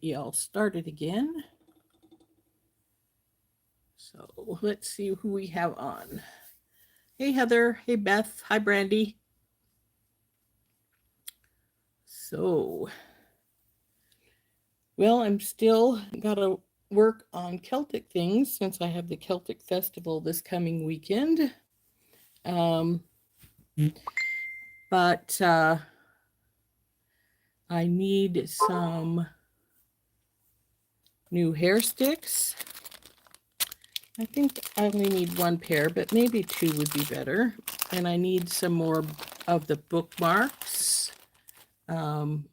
Y'all started again. So let's see who we have on. Hey, Heather. Hey, Beth. Hi, Brandy. So, well, I'm still got to work on Celtic things since I have the Celtic Festival this coming weekend. Um, but I need some new hair sticks. I think I only need one pair, but maybe two would be better. And I need some more of the bookmarks. Um,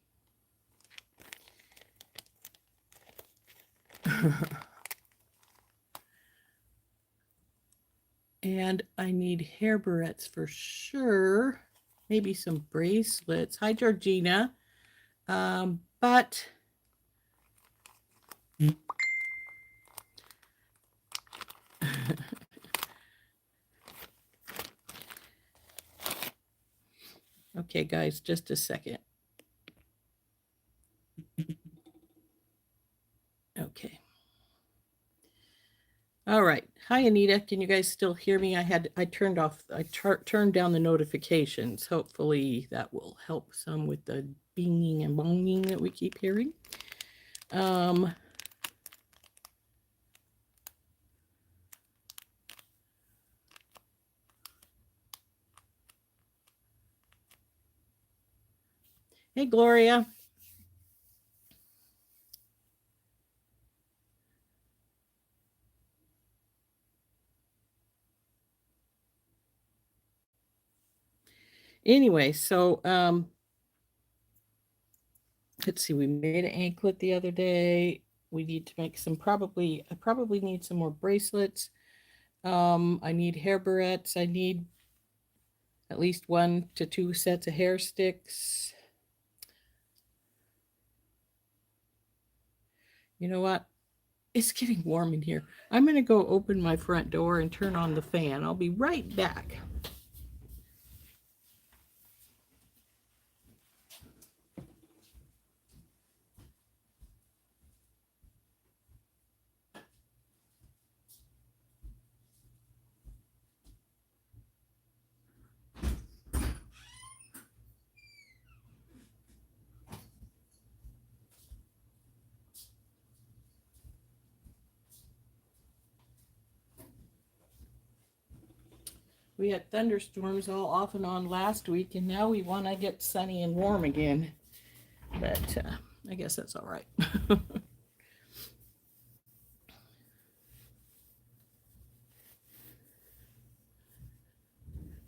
and I need hair barrettes for sure. Maybe some bracelets. Hi, Georgina. But okay, guys, just a second. Okay. All right. Hi, Anita. Can you guys still hear me? I turned down the notifications. Hopefully that will help some with the binging and bonging that we keep hearing. Um, hey, Gloria. Anyway, so let's see. We made an anklet the other day. We need to make some I probably need some more bracelets. I need hair barrettes. I need at least 1 to 2 sets of hair sticks. You know what? It's getting warm in here. I'm going to go open my front door and turn on the fan. I'll be right back. We had thunderstorms all off and on last week, and now we want to get sunny and warm again. But I guess that's all right.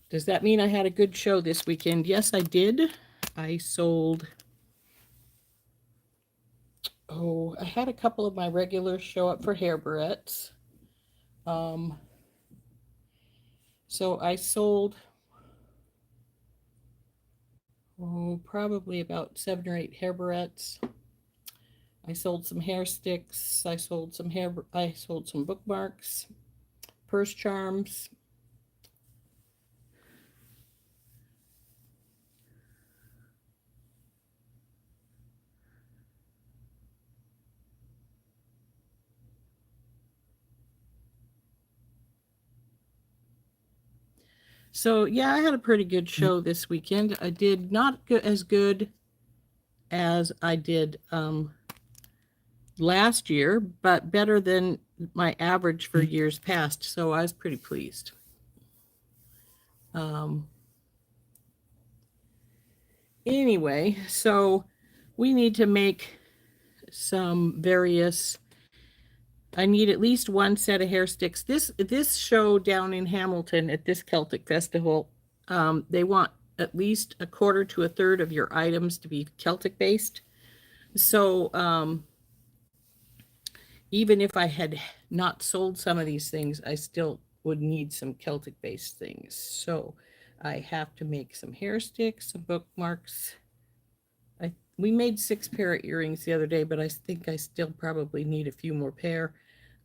Does that mean I had a good show this weekend? Yes, I did. I sold, I had a couple of my regulars show up for hair barrettes. Um, so I sold, probably about 7 or 8 hair barrettes. I sold some hair sticks. I sold some bookmarks, purse charms. So yeah, I had a pretty good show this weekend. I did not as good as I did last year, but better than my average for years past. So I was pretty pleased. Um, anyway, so we need to make some various. I need at least 1 set of hair sticks. This show down in Hamilton at this Celtic festival, they want at least a quarter to a third of your items to be Celtic based. So even if I had not sold some of these things, I still would need some Celtic based things. So I have to make some hair sticks, some bookmarks. We made 6 pair of earrings the other day, but I think I still probably need a few more pair.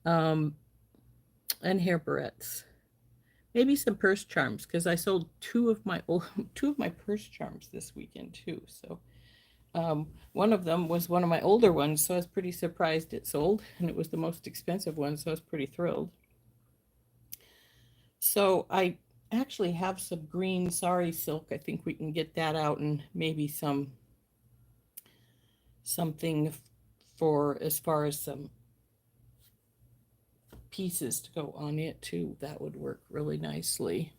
Um, and hair barrettes. Maybe some purse charms because I sold two of my purse charms this weekend too. So One of them was one of my older ones, so I was pretty surprised it sold, and it was the most expensive one, so I was pretty thrilled. So I actually have some green sari silk. I think we can get that out, and maybe something for as far as some pieces to go on it too. That would work really nicely.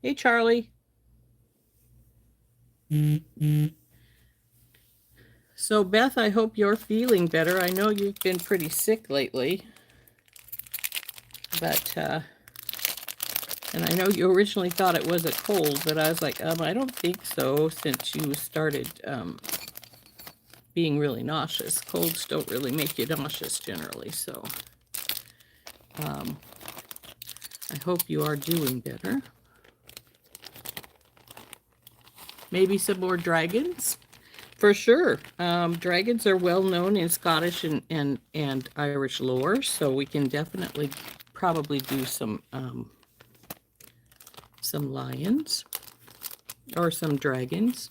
Hey, Charlie. So, Beth, I hope you're feeling better. I know you've been pretty sick lately, but and I know you originally thought it was a cold, but I was like, I don't think so, since you started being really nauseous. Colds don't really make you nauseous generally, so I hope you are doing better. Maybe some more dragons? For sure. Dragons are well known in Scottish and Irish lore, so we can definitely probably do some lions or some dragons.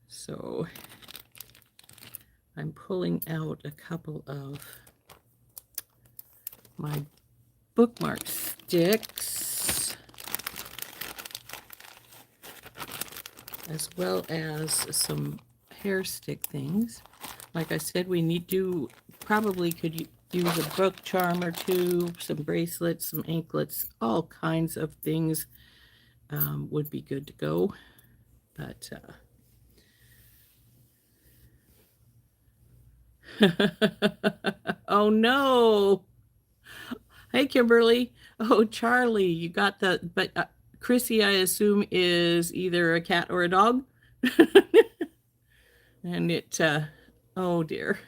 So I'm pulling out a couple of my bookmark sticks, as well as some hair stick things. Like I said, we need to probably could use a book charm or two, some bracelets, some anklets, all kinds of things would be good to go. But oh no. Hey, Kimberly. Oh, Charlie, you got the, but Chrissy, I assume, is either a cat or a dog. And it, oh dear.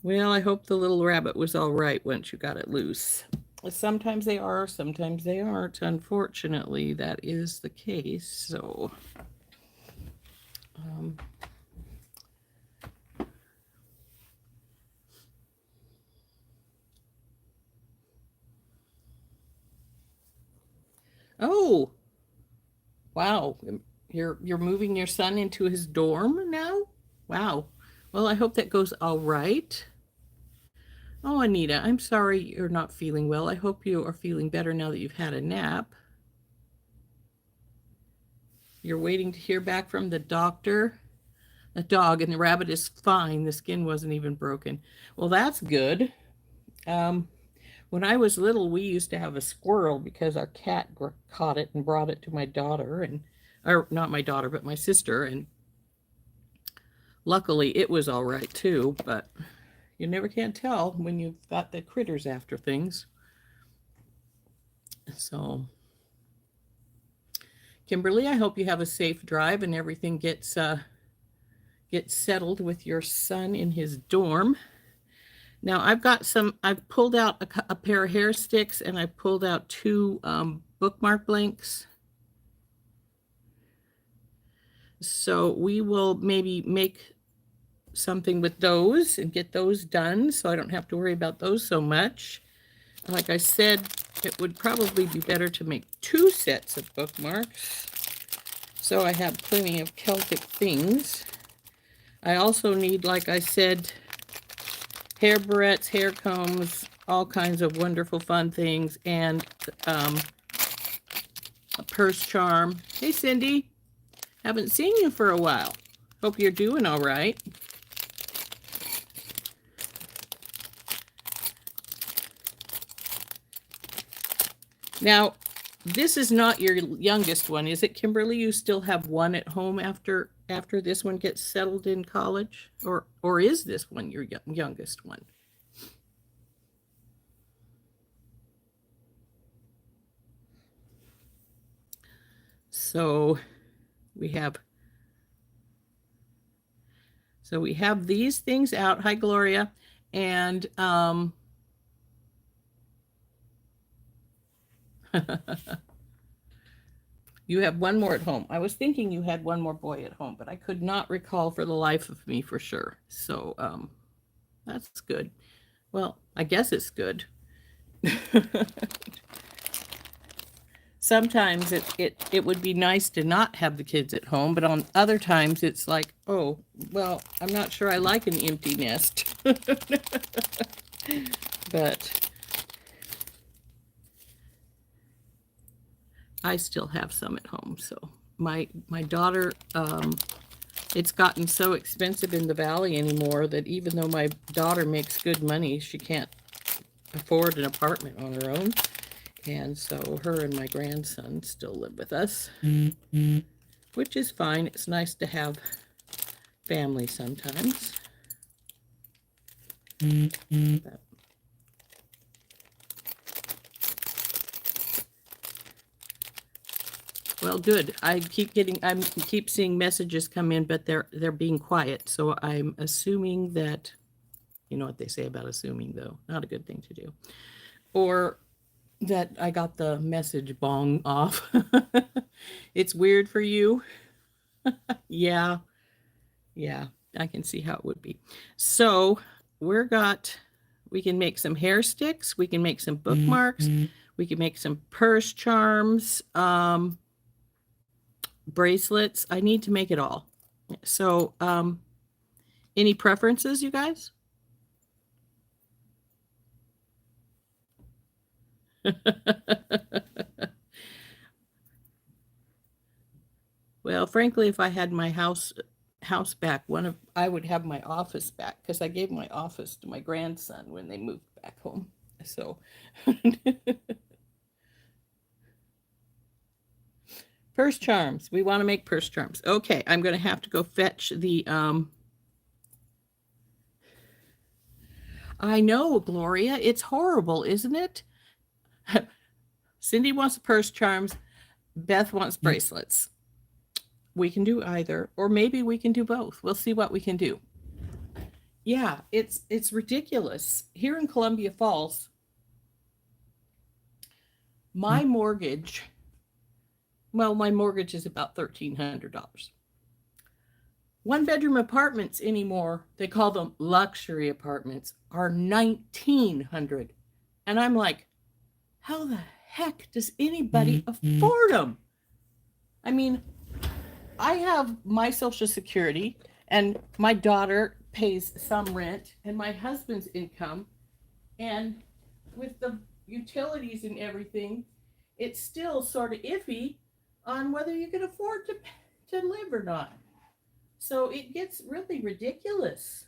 Well, I hope the little rabbit was all right once you got it loose. Sometimes they are, sometimes they aren't. Unfortunately, that is the case. So, oh, wow. You're moving your son into his dorm now? Wow. Well, I hope that goes all right. Oh, Anita, I'm sorry you're not feeling well. I hope you are feeling better now that you've had a nap. You're waiting to hear back from the doctor. The dog and the rabbit is fine. The skin wasn't even broken. Well, that's good. When I was little, we used to have a squirrel because our cat caught it and brought it to my daughter, and or not my daughter, but my sister, and luckily it was all right too. But you never can tell when you've got the critters after things. So, Kimberly, I hope you have a safe drive and everything gets settled with your son in his dorm. Now I've pulled out a pair of hair sticks, and I pulled out two bookmark blanks. So we will maybe make something with those and get those done, so I don't have to worry about those so much. Like I said, it would probably be better to make 2 sets of bookmarks, so I have plenty of Celtic things. I also need, like I said, hair barrettes, hair combs, all kinds of wonderful fun things, and a purse charm. Hey, Cindy. Haven't seen you for a while. Hope you're doing all right. Now, this is not your youngest one, is it, Kimberly? You still have one at home after this one gets settled in college? Or is this one your youngest one? So we have these things out. Hi, Gloria. And you have one more at home. I was thinking you had one more boy at home, but I could not recall for the life of me for sure. So that's good. Well, I guess it's good. Sometimes it would be nice to not have the kids at home, but on other times it's like, oh, well, I'm not sure I like an empty nest. But I still have some at home. So my daughter, it's gotten so expensive in the valley anymore that even though my daughter makes good money, she can't afford an apartment on her own. And so her and my grandson still live with us, which is fine. It's nice to have family sometimes. But well, good. I keep seeing messages come in, but they're being quiet. So I'm assuming that, you know what they say about assuming, though, not a good thing to do. Or that I got the message bong off. It's weird for you. Yeah, yeah, I can see how it would be. So we can make some hair sticks, we can make some bookmarks, we can make some purse charms, bracelets. I need to make it all. So, any preferences, you guys? Well, frankly, if I had my house back, I would have my office back because I gave my office to my grandson when they moved back home. So purse charms. We want to make purse charms. Okay, I'm going to have to go fetch the I know, Gloria, it's horrible, isn't it? Cindy wants purse charms, Beth wants bracelets. We can do either, or maybe we can do both. We'll see what we can do. Yeah, it's ridiculous. Here in Columbia Falls, my mortgage, well, my mortgage is about $1,300. One bedroom apartments anymore, they call them luxury apartments, are $1,900. And I'm like, how the heck does anybody afford them? I mean, I have my Social Security, and my daughter pays some rent, and my husband's income, and with the utilities and everything, it's still sort of iffy on whether you can afford to live or not. So it gets really ridiculous,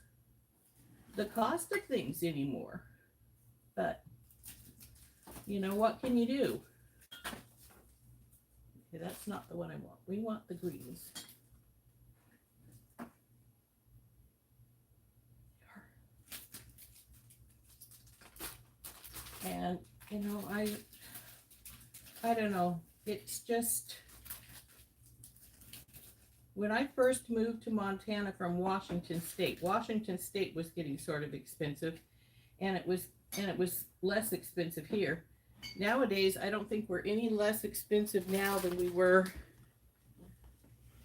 the cost of things anymore. But, you know, what can you do? Okay, that's not the one I want. We want the greens. And, you know, I don't know. It's just, when I first moved to Montana from Washington State was getting sort of expensive, and it was less expensive here. Nowadays, I don't think we're any less expensive now than we were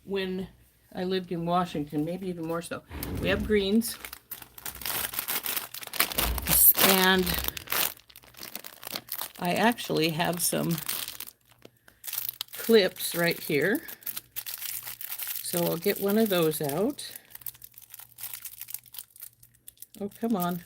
when I lived in Washington, maybe even more so. We have greens, and I actually have some clips right here. So I'll get one of those out. Oh, come on.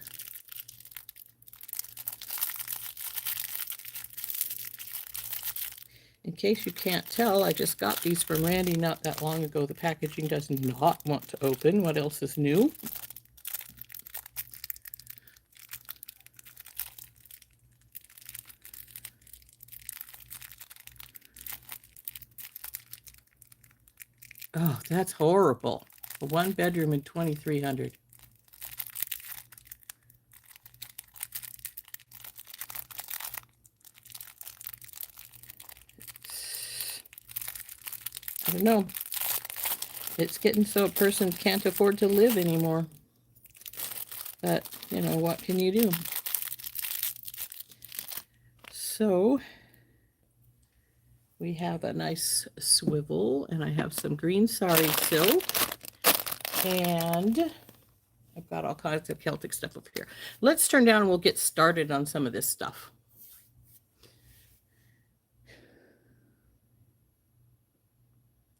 In case you can't tell, I just got these from Randy not that long ago. The packaging does not want to open. What else is new? Oh, that's horrible. A one bedroom and 2,300. I don't know. It's getting so a person can't afford to live anymore. But, you know, what can you do? So, we have a nice swivel, and I have some green sari silk, and I've got all kinds of Celtic stuff up here. Let's turn down and we'll get started on some of this stuff.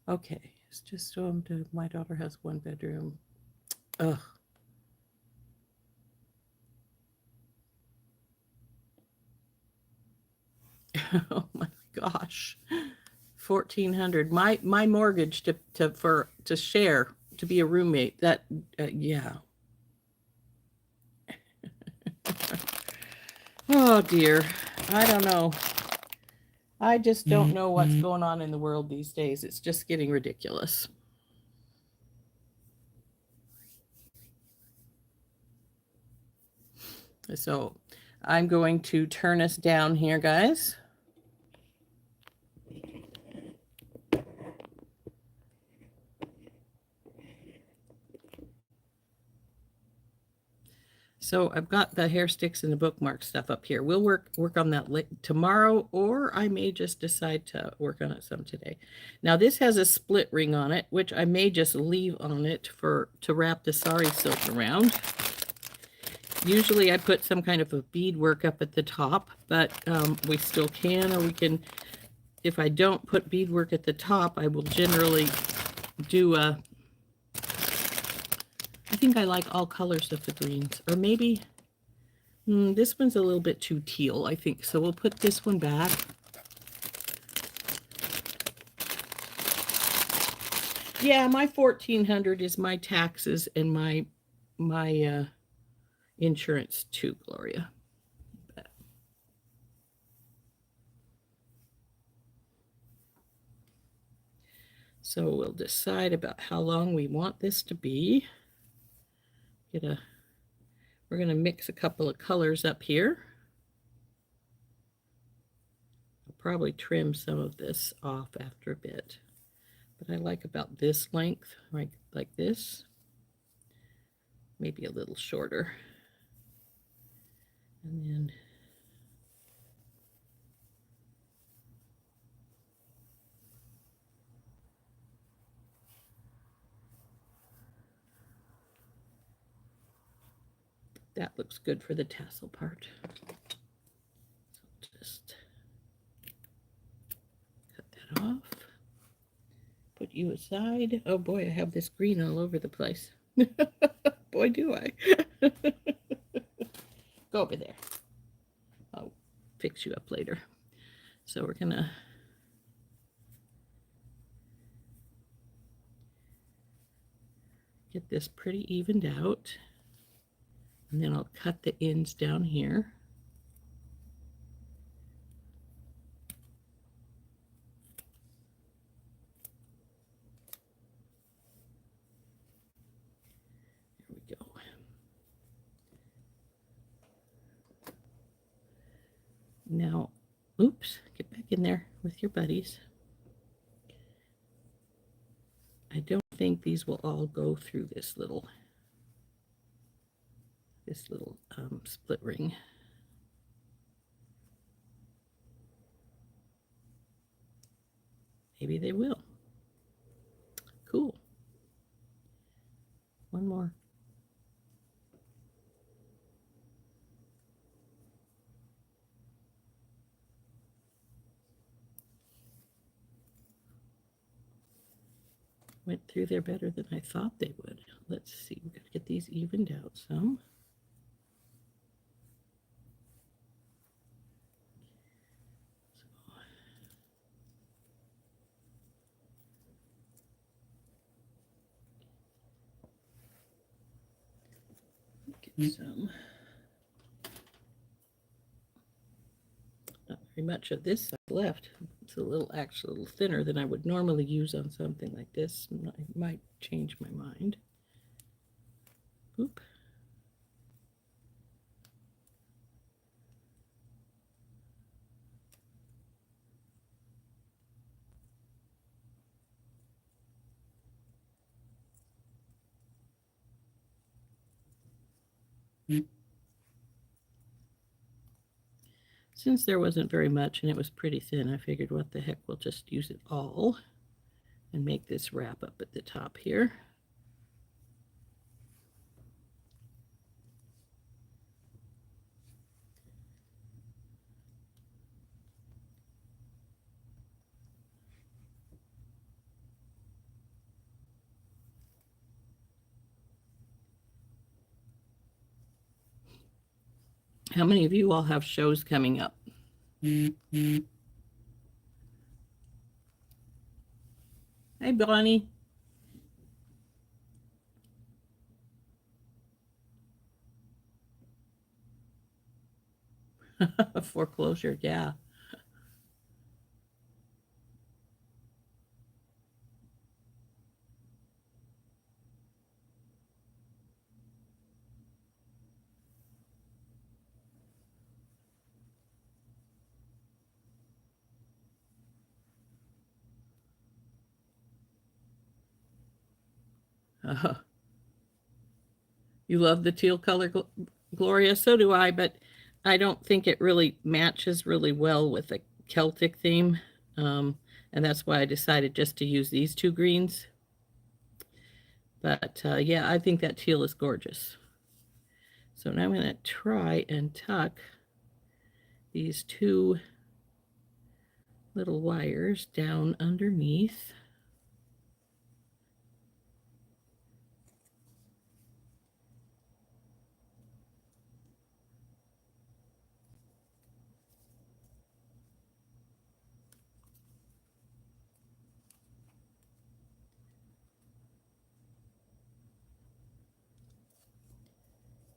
Okay, it's just my daughter has one bedroom. Ugh. Oh my gosh. 1,400. My mortgage to share to be a roommate. That yeah. Oh dear. I don't know. I just don't know what's going on in the world these days. It's just getting ridiculous. So I'm going to turn us down here, guys. So I've got the hair sticks and the bookmark stuff up here. We'll work on that tomorrow, or I may just decide to work on it some today. Now this has a split ring on it, which I may just leave on it to wrap the sari silk around. Usually I put some kind of a beadwork up at the top, but we still can, or we can, if I don't put beadwork at the top, I will generally do a, I think I like all colors of the greens, or maybe this one's a little bit too teal, I think, so we'll put this one back. Yeah, my 1,400 is my taxes and my insurance too, Gloria. So we'll decide about how long we want this to be. We're going to mix a couple of colors up here. I'll probably trim some of this off after a bit. But I like about this length, right, like this. Maybe a little shorter. And then that looks good for the tassel part. So just cut that off. Put you aside. Oh boy, I have this green all over the place. Boy, do I. Go over there. I'll fix you up later. So we're gonna get this pretty evened out. And then I'll cut the ends down here. There we go. Now, oops, get back in there with your buddies. I don't think these will all go through this little split ring. Maybe they will. Cool. One more. Went through there better than I thought they would. Let's see, we've got to get these evened out some. Get some. Not very much of this side left. It's actually a little thinner than I would normally use on something like this. I might change my mind. Oop. Since there wasn't very much and it was pretty thin, I figured what the heck, we'll just use it all and make this wrap up at the top here. How many of you all have shows coming up? Hey, Bonnie. Foreclosure, yeah. Uh, you love the teal color, Gloria? So do I, but I don't think it really matches really well with the Celtic theme. Um, and that's why I decided just to use these two greens. But yeah, I think that teal is gorgeous. So now I'm going to try and tuck these two little wires down underneath.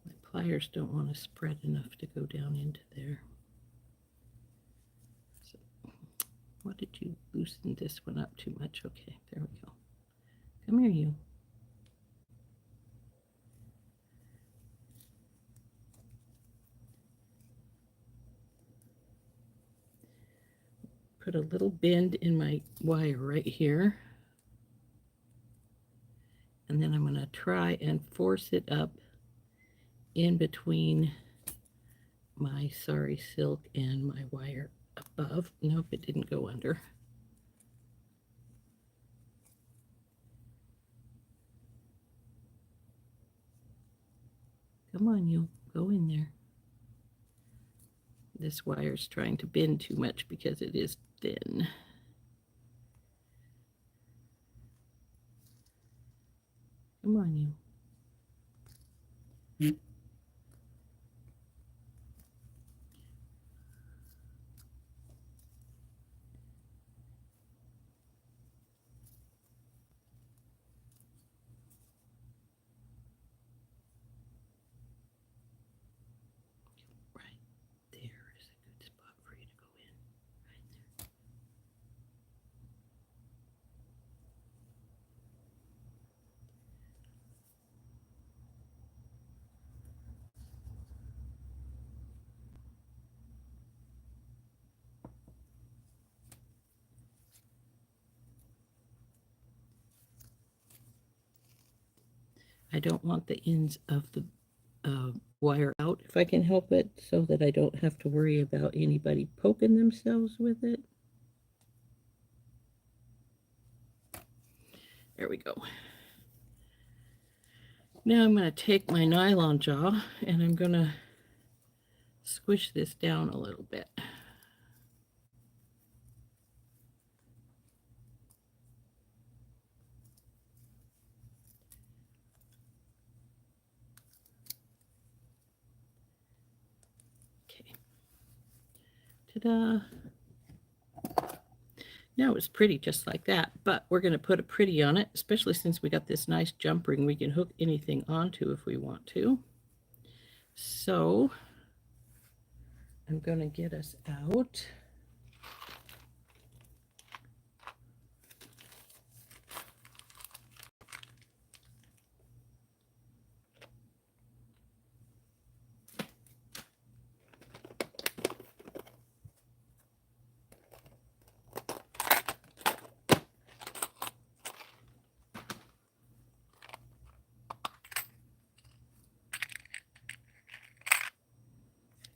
My pliers don't want to spread enough to go down into there. So, what did you loosen this one up too much? Okay, there we go. Come here, you. Put a little bend in my wire right here. And then I'm going to try and force it up in between my sari silk and my wire above. Nope, it didn't go under. Come on, you. Go in there. This wire's trying to bend too much because it is thin. Come on, you. Right there is a good spot for you to go in. Right there. I don't want the ends of the wire out if I can help it, so that I don't have to worry about anybody poking themselves with it. There we go. Now I'm going to take my nylon jaw and I'm going to squish this down a little bit. Okay. Ta-da. Now it's pretty just like that, but we're going to put a pretty on it, especially since we got this nice jump ring we can hook anything onto if we want to. So I'm going to get us out.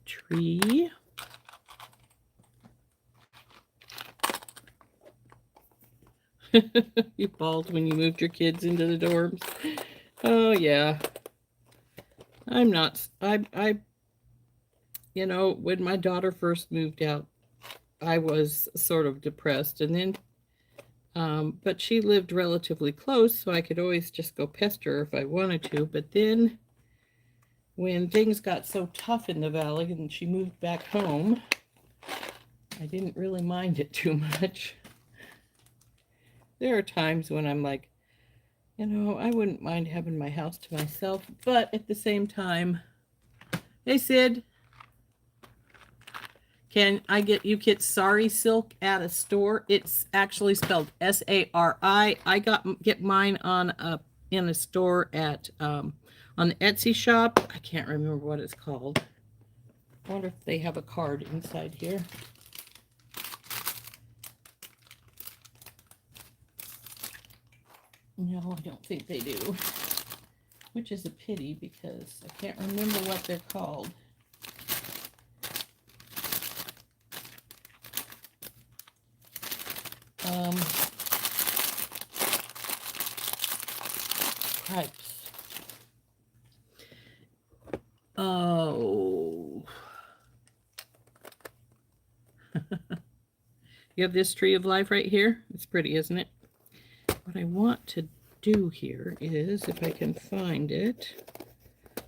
Tree. You bawled when you moved your kids into the dorms. Oh yeah. I'm not I you know, when my daughter first moved out, I was sort of depressed, and then but she lived relatively close, so I could always just go pester her if I wanted to. But then when things got so tough in the valley and she moved back home, I didn't really mind it too much. There are times when I'm like, I wouldn't mind having my house to myself, but at the same time, hey Sid, can you get Sari silk at a store? It's actually spelled Sari. Get mine on in a store at on the Etsy shop. I can't remember what it's called. I wonder if they have a card inside here. No, I don't think they do. Which is a pity because I can't remember what they're called. Cripes. Oh. You have this tree of life right here. It's pretty, isn't it? What I want to do here is, if I can find it,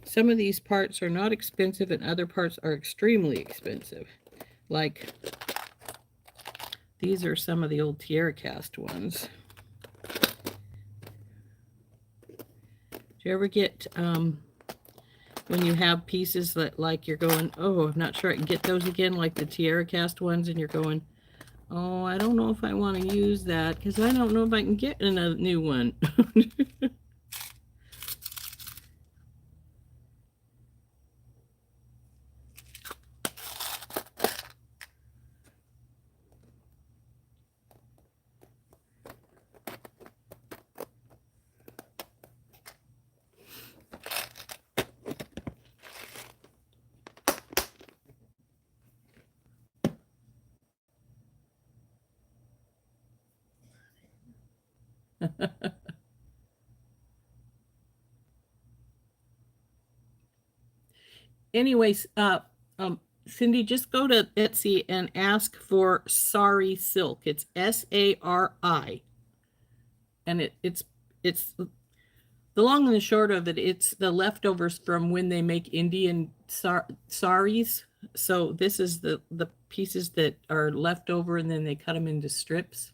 some of these parts are not expensive and other parts are extremely expensive. Like, these are some of the old Tierra cast ones. Do you ever get, when you have pieces that, like, you're going, oh, I'm not sure I can get those again, like the Tierra cast ones, and you're going, oh, I don't know if I want to use that because I don't know if I can get a new one. Anyways, Cindy, just go to Etsy and ask for Sari silk. It's Sari, and it's the long and the short of it. It's the leftovers from when they make Indian saris. So this is the pieces that are left over, and then they cut them into strips.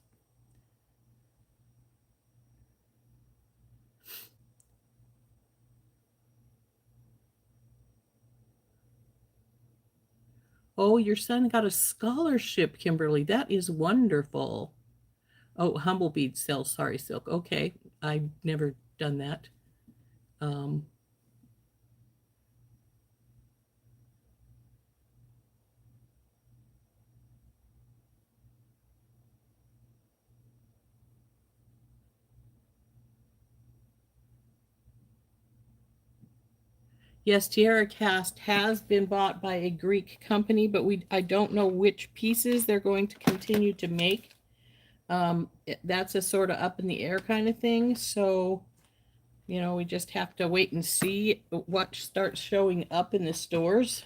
Oh, your son got a scholarship, Kimberly. That is wonderful. Oh, Humblebead sells Sari silk. Okay, I've never done that. Um, yes, Tierra Cast has been bought by a Greek company, but I don't know which pieces they're going to continue to make. That's a sort of up in the air kind of thing. So, we just have to wait and see what starts showing up in the stores.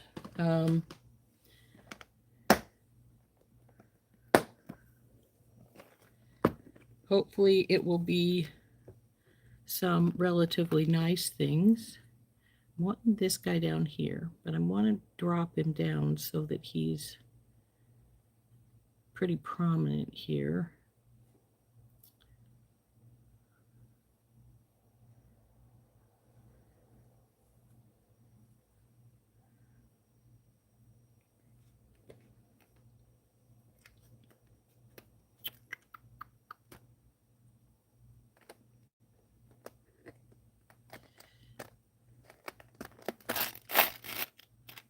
Hopefully it will be some relatively nice things. I'm wanting this guy down here, but I want to drop him down so that he's pretty prominent here.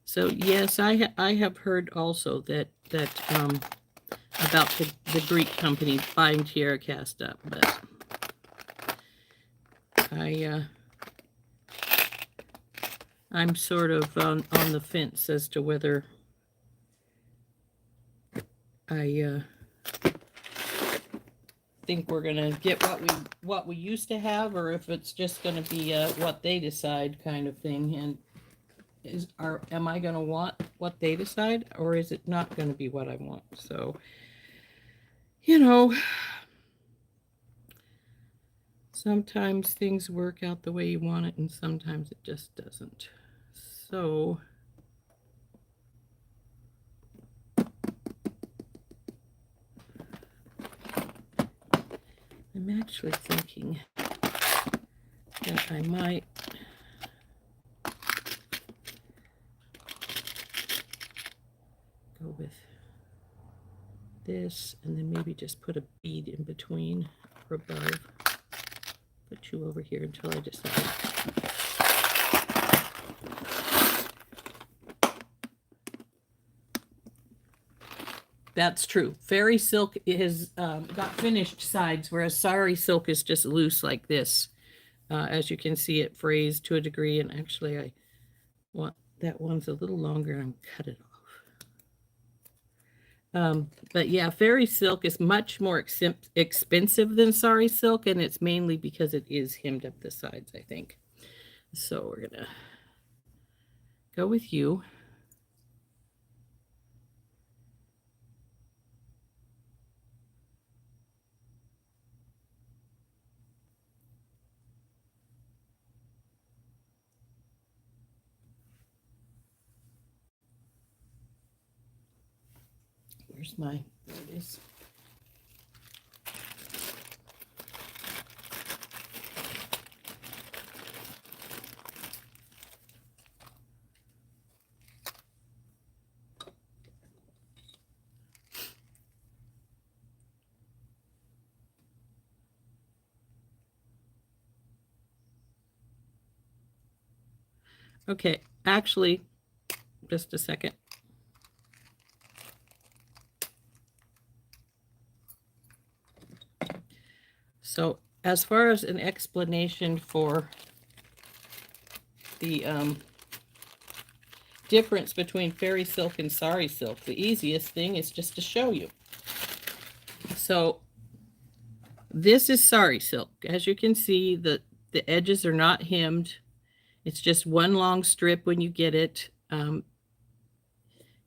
So yes, I have heard also that about the Greek company buying Tierra Cast up, but I'm sort of on the fence as to whether I think we're gonna get what we used to have, or if it's just gonna be what they decide kind of thing. And am I gonna want what they decide, or is it not gonna be what I want? So, sometimes things work out the way you want it, and sometimes it just doesn't. So I'm actually thinking that I might go with this and then maybe just put a bead in between or above. Put you over here until I decide. That's true. Fairy silk has got finished sides, whereas sari silk is just loose like this. As you can see, it frays to a degree, and actually I want that one's a little longer and cut it off. But yeah, fairy silk is much more expensive than sari silk, and it's mainly because it is hemmed up the sides, I think. So we're gonna go with you. Where's my, there it is. Okay, actually, just a second. So as far as an explanation for the difference between fairy silk and sari silk, the easiest thing is just to show you. So this is sari silk. As you can see, the edges are not hemmed. It's just one long strip when you get it.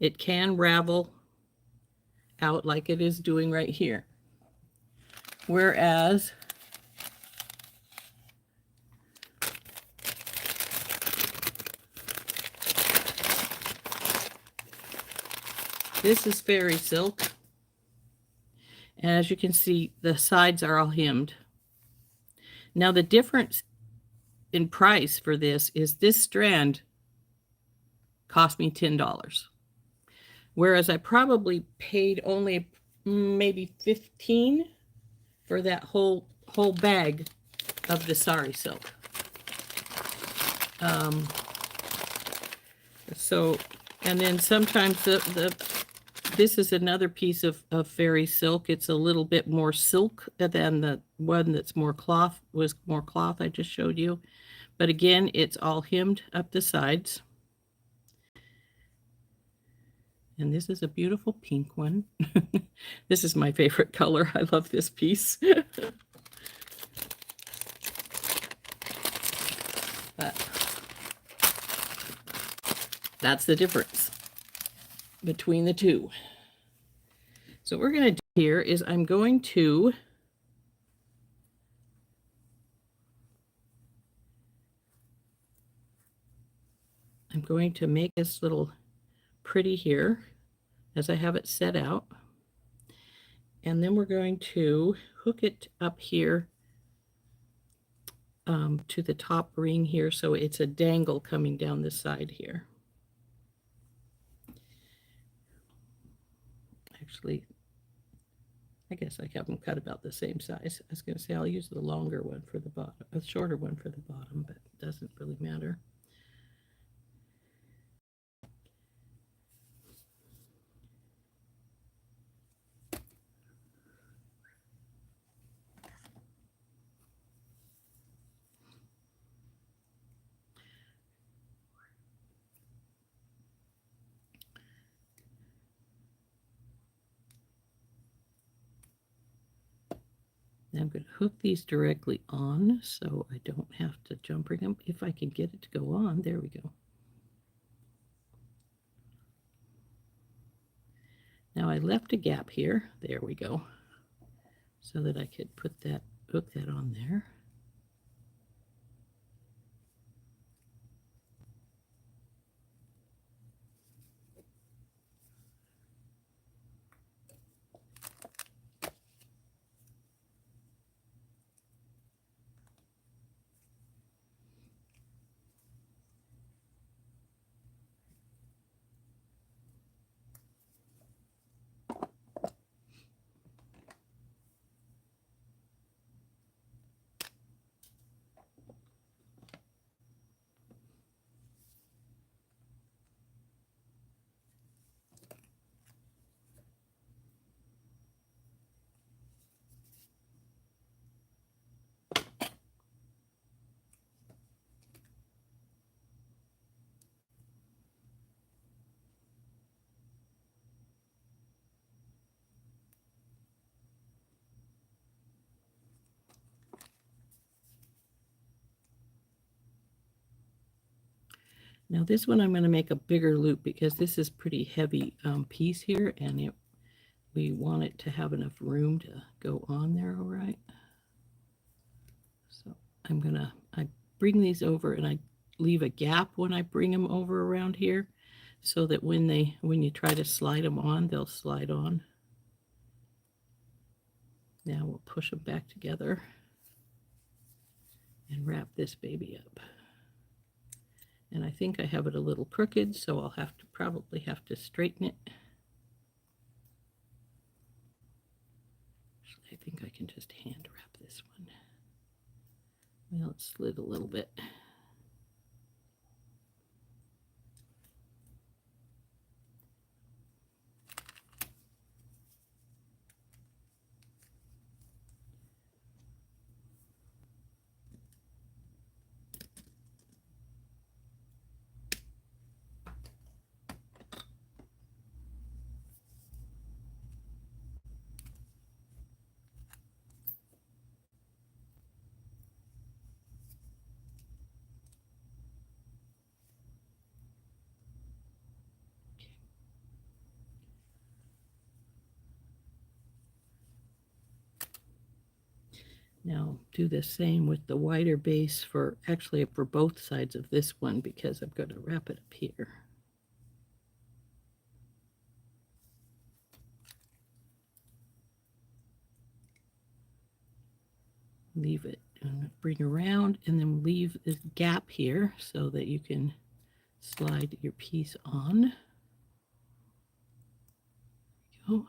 It can ravel out like it is doing right here. Whereas this is fairy silk. And as you can see, the sides are all hemmed. Now the difference in price for this is this strand cost me $10. Whereas I probably paid only maybe 15 for that whole bag of the sari silk. So, and then sometimes this is another piece of fairy silk. It's a little bit more silk than the one that's more cloth, was more cloth I just showed you. But again, it's all hemmed up the sides. And this is a beautiful pink one. This is my favorite color. I love this piece. But that's the difference between the two. So what we're going to do here is I'm going to make this little pretty here as I have it set out. And then we're going to hook it up here to the top ring here, so it's a dangle coming down this side here. Actually, I guess I have them cut about the same size. I was going to say I'll use the longer one for the bottom, a shorter one for the bottom, but it doesn't really matter. Now I'm going to hook these directly on so I don't have to jump ring them. If I can get it to go on, there we go. Now I left a gap here, there we go, so that I could put that, hook that on there. Now this one I'm going to make a bigger loop because this is pretty heavy piece here, and we want it to have enough room to go on there, all right? So I bring these over and I leave a gap when I bring them over around here so that when you try to slide them on, they'll slide on. Now we'll push them back together and wrap this baby up. And I think I have it a little crooked, so I'll probably have to straighten it. Actually, I think I can just hand wrap this one. Well, it slid a little bit. Now do the same with the wider base for both sides of this one because I'm going to wrap it up here. Leave it and bring around and then leave this gap here so that you can slide your piece on. There we go.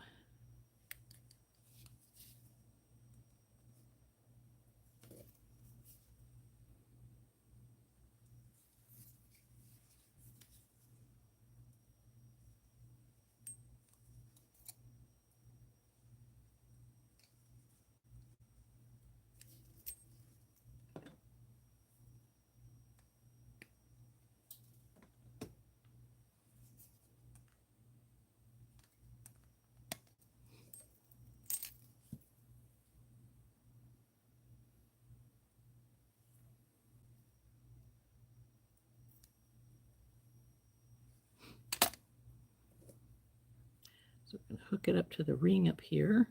So I'm going to hook it up to the ring up here,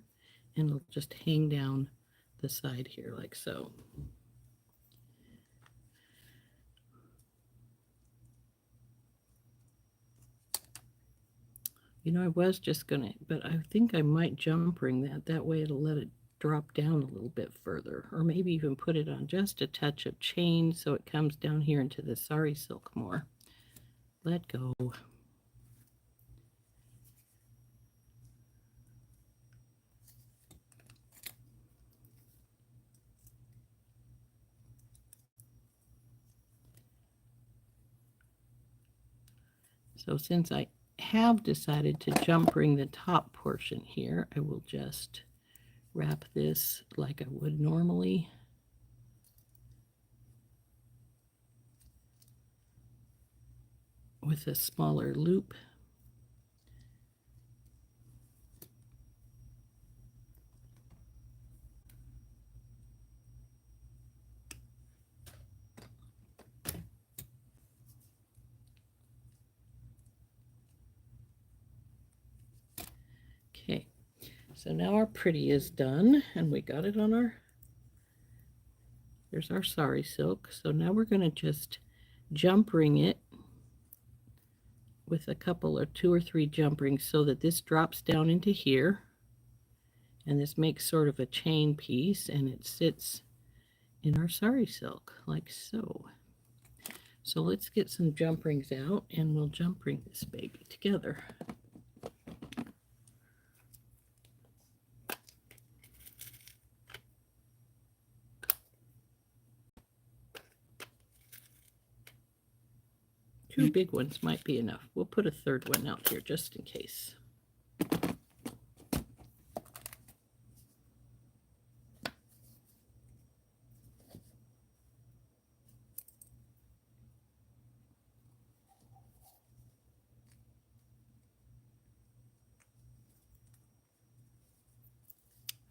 and it'll just hang down the side here like so. You know, I was just going to, but I think I might jump ring that. That way it'll let it drop down a little bit further, or maybe even put it on just a touch of chain so it comes down here into the sari silk more. Let go. So since I have decided to jump ring the top portion here, I will just wrap this like I would normally. With a smaller loop. Okay, so now our pretty is done and we got it on there's our sari silk. So now we're going to just jump ring it with a couple or 2 or 3 jump rings so that this drops down into here. And this makes sort of a chain piece and it sits in our sari silk like so. So let's get some jump rings out and we'll jump ring this baby together. Two big ones might be enough. We'll put a third one out here just in case.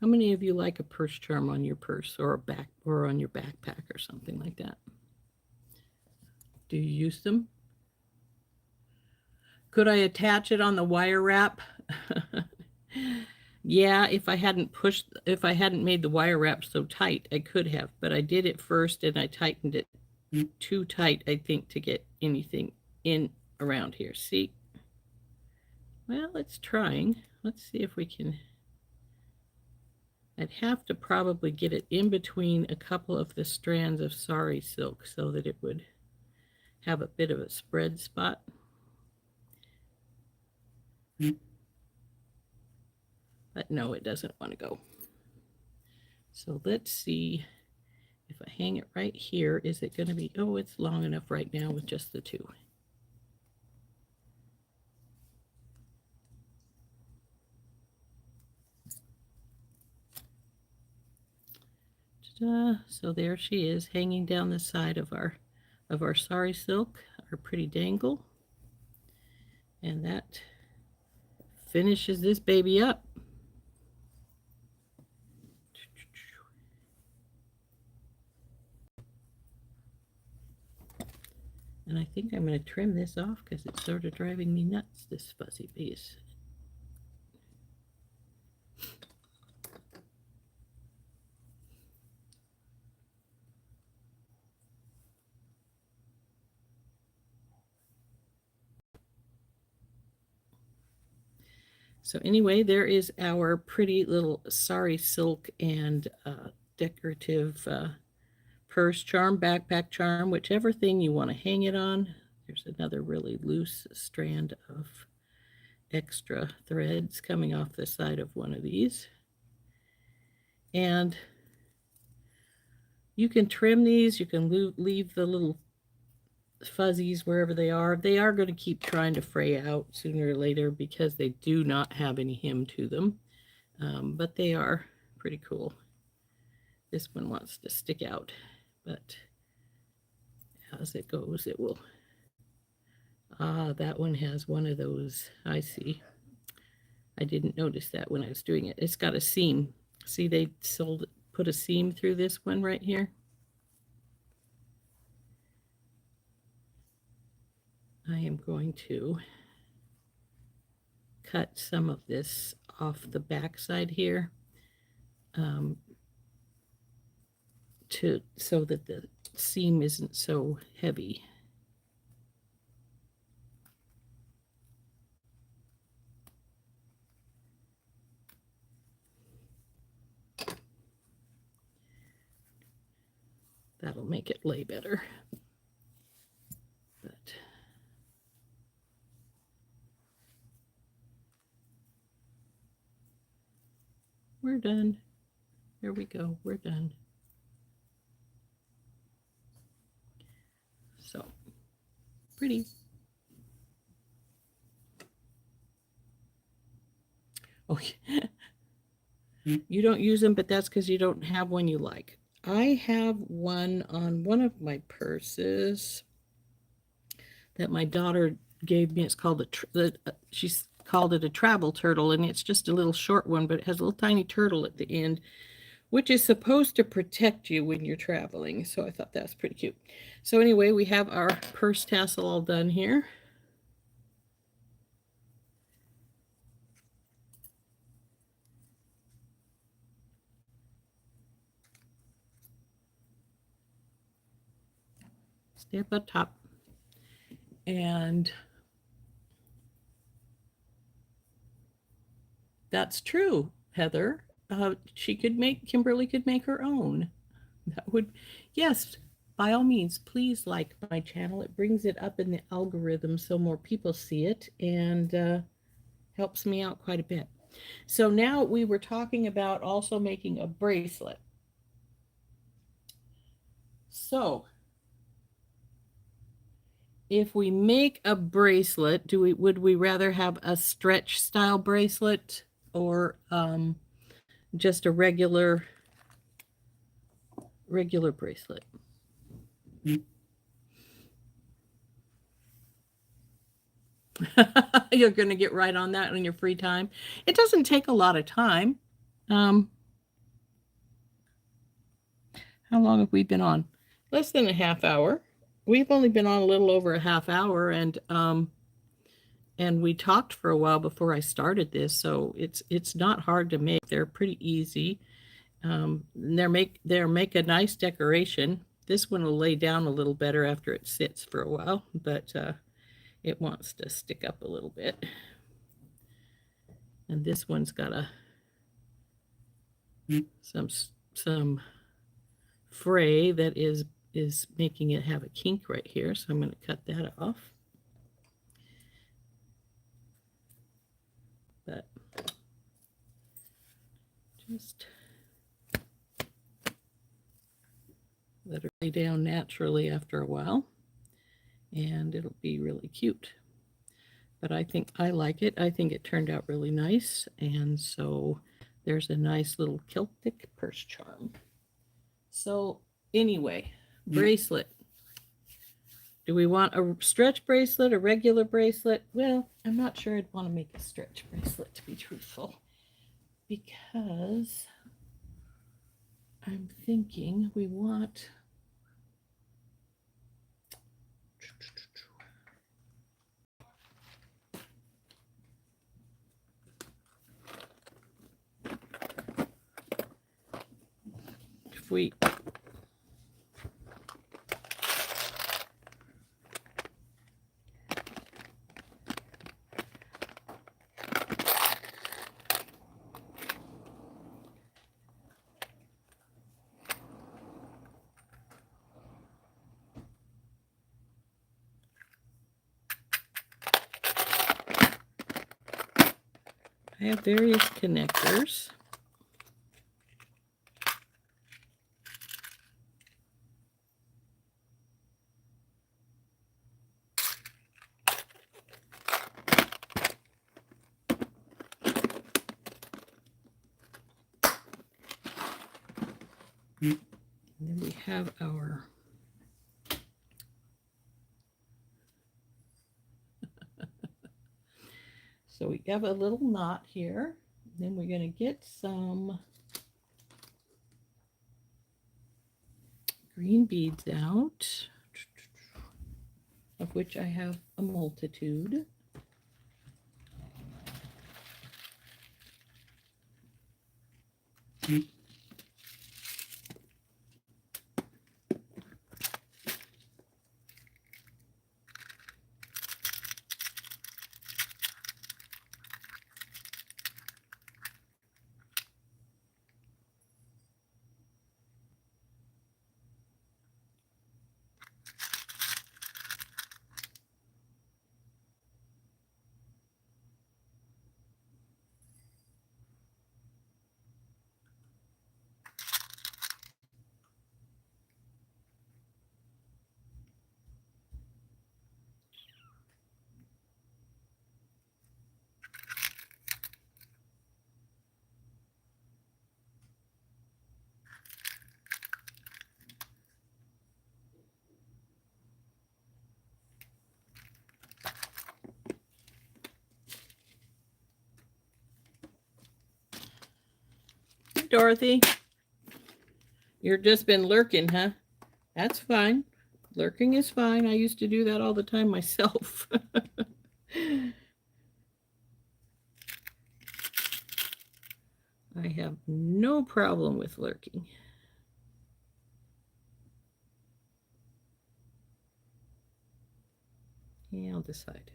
How many of you like a purse charm on your purse or on your backpack or something like that? Do you use them? Could I attach it on the wire wrap? Yeah, if I hadn't made the wire wrap so tight, I could have, but I did it first and I tightened it too tight, I think, to get anything in around here. See? Well, it's trying. Let's see if we can. I'd have to probably get it in between a couple of the strands of sari silk so that it would have a bit of a spread spot. But no, it doesn't want to go. So let's see if I hang it right here. Is it going to be, oh, it's long enough right now with just the two. So there she is, hanging down the side of our sari silk, our pretty dangle. And that finishes this baby up. And I think I'm going to trim this off because it's sort of driving me nuts, this fuzzy piece. So anyway, there is our pretty little sari silk and decorative purse charm, backpack charm, whichever thing you want to hang it on. There's another really loose strand of extra threads coming off the side of one of these. And you can trim these, you can leave the little fuzzies wherever they are. They are going to keep trying to fray out sooner or later because they do not have any hem to them. But they are pretty cool. This one wants to stick out, but as it goes, it will. Ah, that one has one of those. I see. I didn't notice that when I was doing it. It's got a seam. See, they put a seam through this one right here. I am going to cut some of this off the back side here so that the seam isn't so heavy. That'll make it lay better. But we're done. There we go. We're done. So pretty. Oh, you don't use them, but that's because you don't have one you like. I have one on one of my purses that my daughter gave me. It's called she's called it a travel turtle, and it's just a little short one, but it has a little tiny turtle at the end, which is supposed to protect you when you're traveling. So I thought that was pretty cute. So anyway, we have our purse tassel all done here. Stay up top. And that's true, Heather. Kimberly could make her own. That would, yes, by all means, please like my channel. It brings it up in the algorithm so more people see it and helps me out quite a bit. So now we were talking about also making a bracelet. So if we make a bracelet, would we rather have a stretch style bracelet or just a regular bracelet? You're going to get right on that in your free time. It doesn't take a lot of time. How long have we been on? Less than a half hour. We've only been on a little over a half hour, and and we talked for a while before I started this, so it's not hard to make. They're pretty easy. They're make a nice decoration. This one will lay down a little better after it sits for a while, but it wants to stick up a little bit. And this one's got some some fray that is making it have a kink right here, so I'm going to cut that off. But just let her lay down naturally after a while, and it'll be really cute. But I think I like it. I think it turned out really nice, and so there's a nice little Celtic purse charm. So anyway, bracelet. Do we want a stretch bracelet, a regular bracelet? Well, I'm not sure I'd want to make a stretch bracelet, to be truthful, because I'm thinking we want if we I have various connectors. And then we have our so we have a little knot here. Then we're going to get some green beads out, of which I have a multitude. Dorothy, you've just been lurking, huh? That's fine. Lurking is fine. I used to do that all the time myself. I have no problem with lurking. Yeah, I'll decide.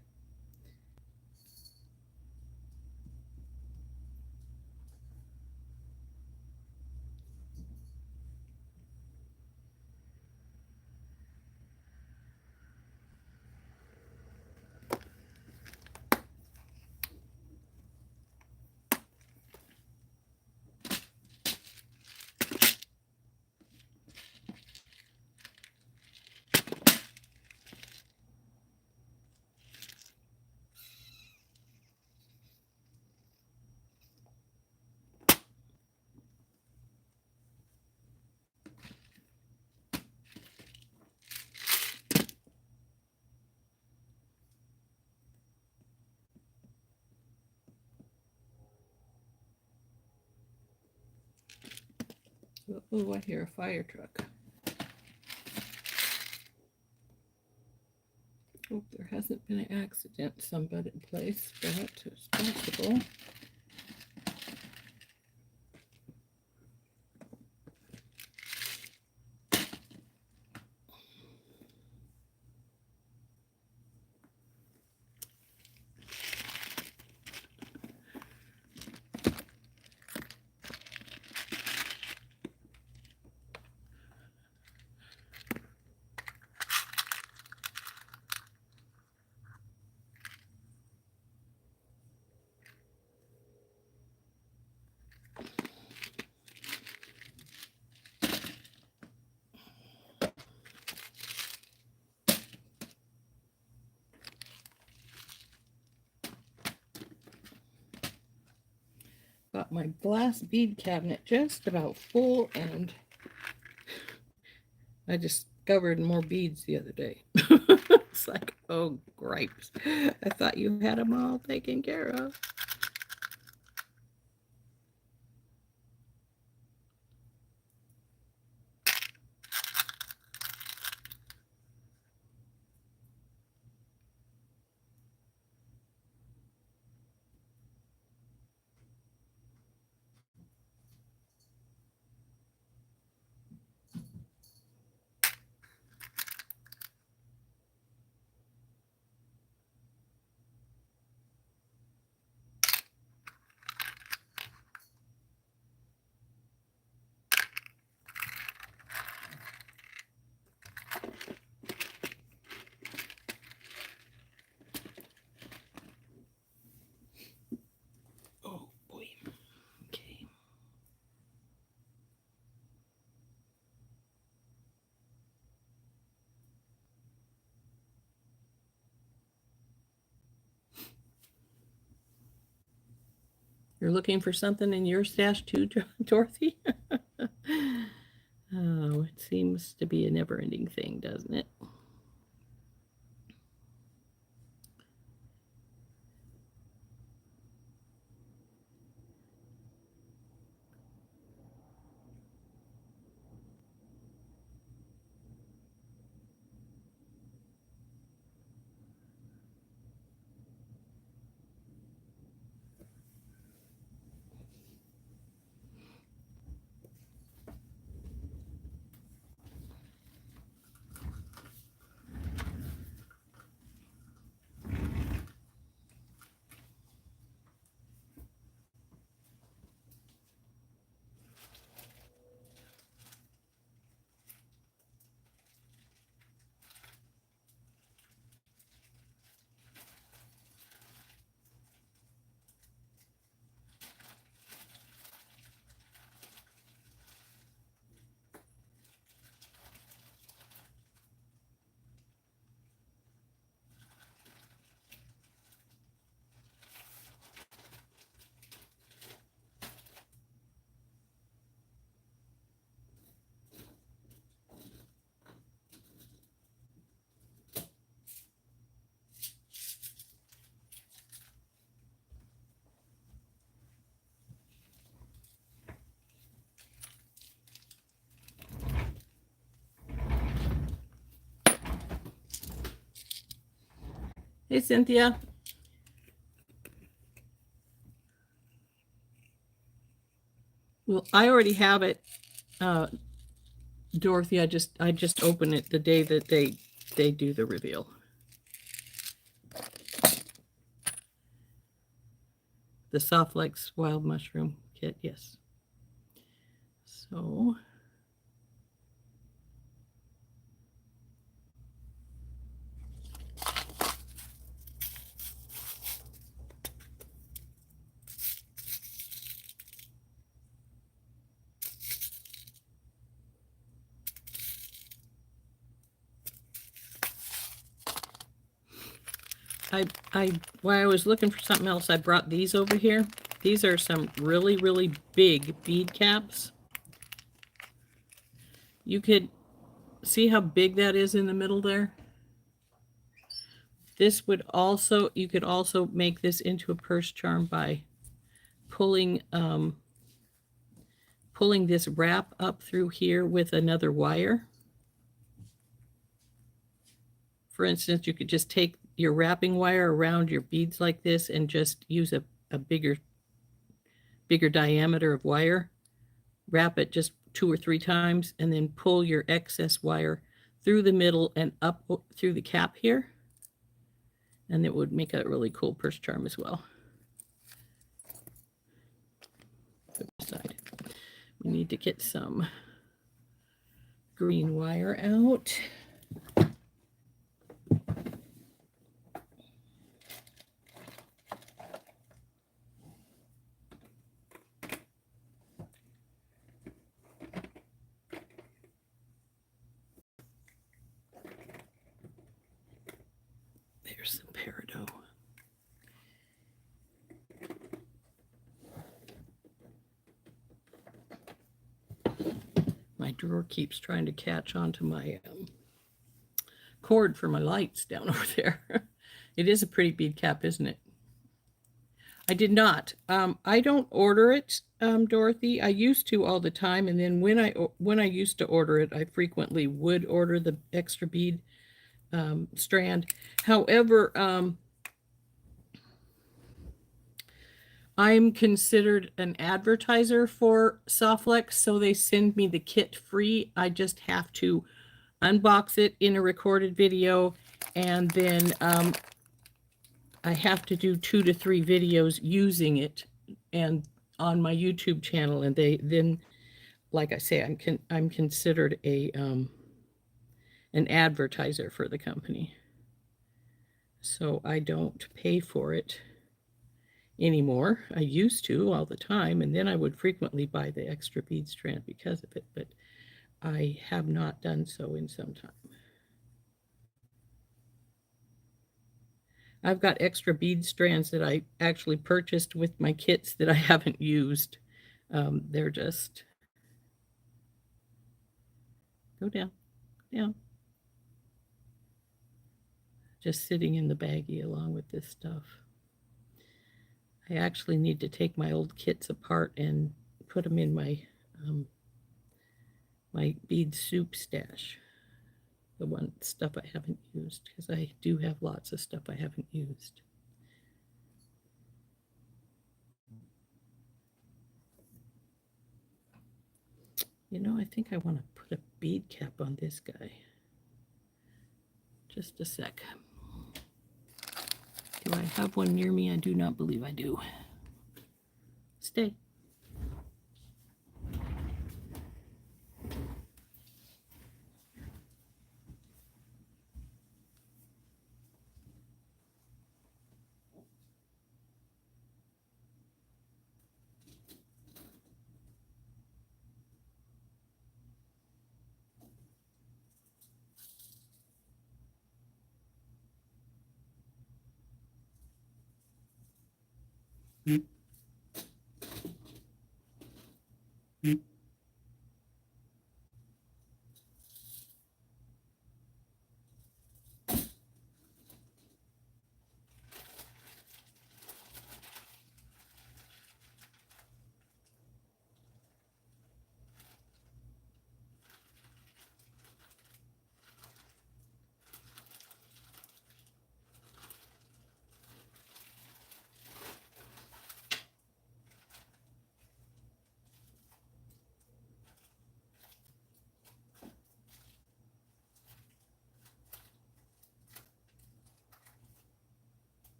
Oh, I hear a fire truck. Hope there hasn't been an accident somebody place. That is possible. Got my glass bead cabinet just about full, and I discovered more beads the other day. It's like, oh, gripes. I thought you had them all taken care of. Oh, boy. Okay. You're looking for something in your stash too, Dorothy? Oh, it seems to be a never-ending thing, doesn't it? Hey, Cynthia. Well, I already have it, uh, Dorothy. I just open it the day that they do the reveal. The Soft Legs Wild Mushroom Kit, yes. So I while I was looking for something else, I brought these over here. These are some really, really big bead caps. You could see how big that is in the middle there. This would also, you could also make this into a purse charm by pulling pulling this wrap up through here with another wire For instance, you could just take your wrapping wire around your beads like this and just use a bigger diameter of wire, wrap it just 2 or 3 times, and then pull your excess wire through the middle and up through the cap here. And it would make a really cool purse charm as well. Side. We need to get some green wire out. There's some peridot. My drawer keeps trying to catch onto my cord for my lights down over there. It is a pretty bead cap, isn't it? I did not. I don't order it, Dorothy. I used to all the time, and then when I used to order it, I frequently would order the extra bead strand. However, I'm considered an advertiser for Softflex, so they send me the kit free. I just have to unbox it in a recorded video, and then I have to do 2 to 3 videos using it and on my YouTube channel, and then, like I say, I'm considered a an advertiser for the company. So I don't pay for it anymore. I used to all the time, and then I would frequently buy the extra bead strand because of it, but I have not done so in some time. I've got extra bead strands that I actually purchased with my kits that I haven't used. They're just, go down, down. Just sitting in the baggie along with this stuff. I actually need to take my old kits apart and put them in my my bead soup stash. The one stuff I haven't used, because I do have lots of stuff I haven't used. You know, I think I want to put a bead cap on this guy. Just a sec. Do I have one near me? I do not believe I do. Stay.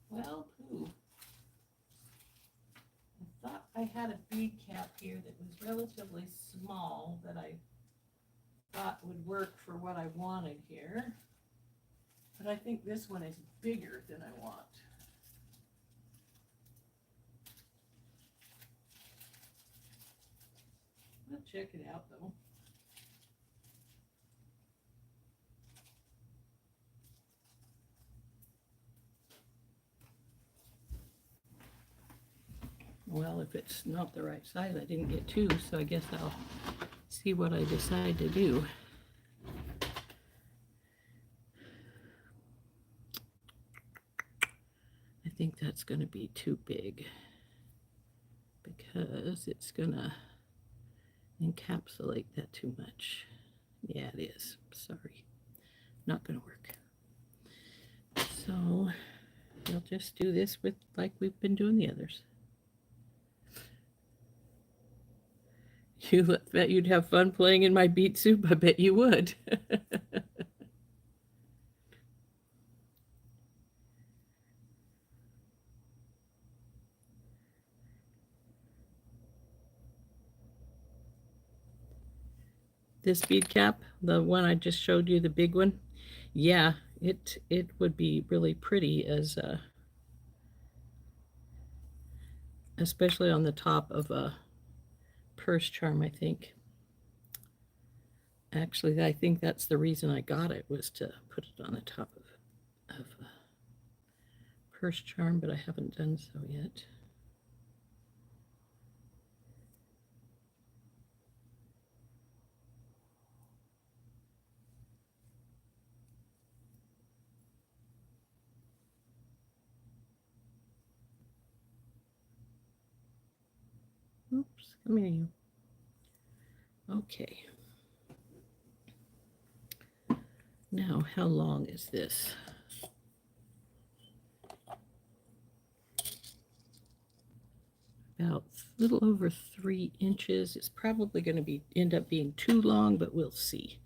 Well, pooh. I thought I had a bead cap here that was relatively small that I thought would work for what I wanted here. But I think this one is bigger than I want. I'll check it out though. Well, if it's not the right size, I didn't get 2, so I guess I'll see what I decide to do. I think that's going to be too big because it's going to encapsulate that too much. Yeah, it is. Sorry. Not going to work. So we'll just do this with like we've been doing the others. You bet you'd have fun playing in my beet soup. I bet you would. This bead cap, the one I just showed you, the big one, yeah, it would be really pretty as especially on the top of a purse charm, I think. Actually, I think that's the reason I got it, was to put it on the top of a purse charm, but I haven't done so yet. Oops, come here, you. Okay. Now, how long is this? About a little over 3 inches. It's probably going to end up being too long, but we'll see.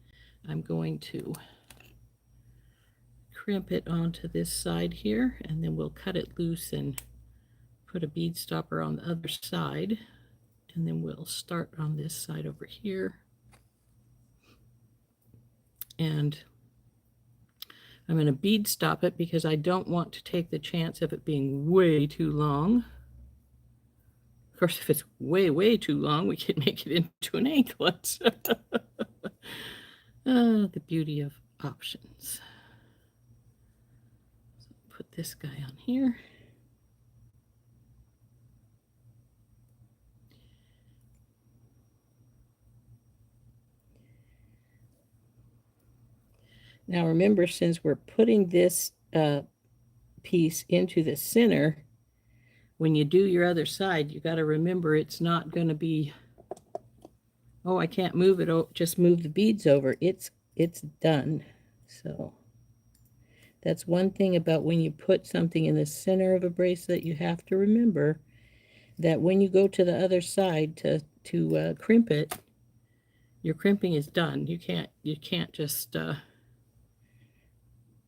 I'm going to crimp it onto this side here, and then we'll cut it loose and put a bead stopper on the other side, and then we'll start on this side over here. And I'm going to bead stop it because I don't want to take the chance of it being way too long. Of course, if it's way too long, we can make it into an anklet. The beauty of options. So put this guy on here. Now remember, since we're putting this piece into the center, when you do your other side, you got to remember it's not going to be, oh, I can't move it, oh, just move the beads over. It's done. So that's one thing about when you put something in the center of a bracelet, you have to remember that when you go to the other side to crimp it, your crimping is done. You can't just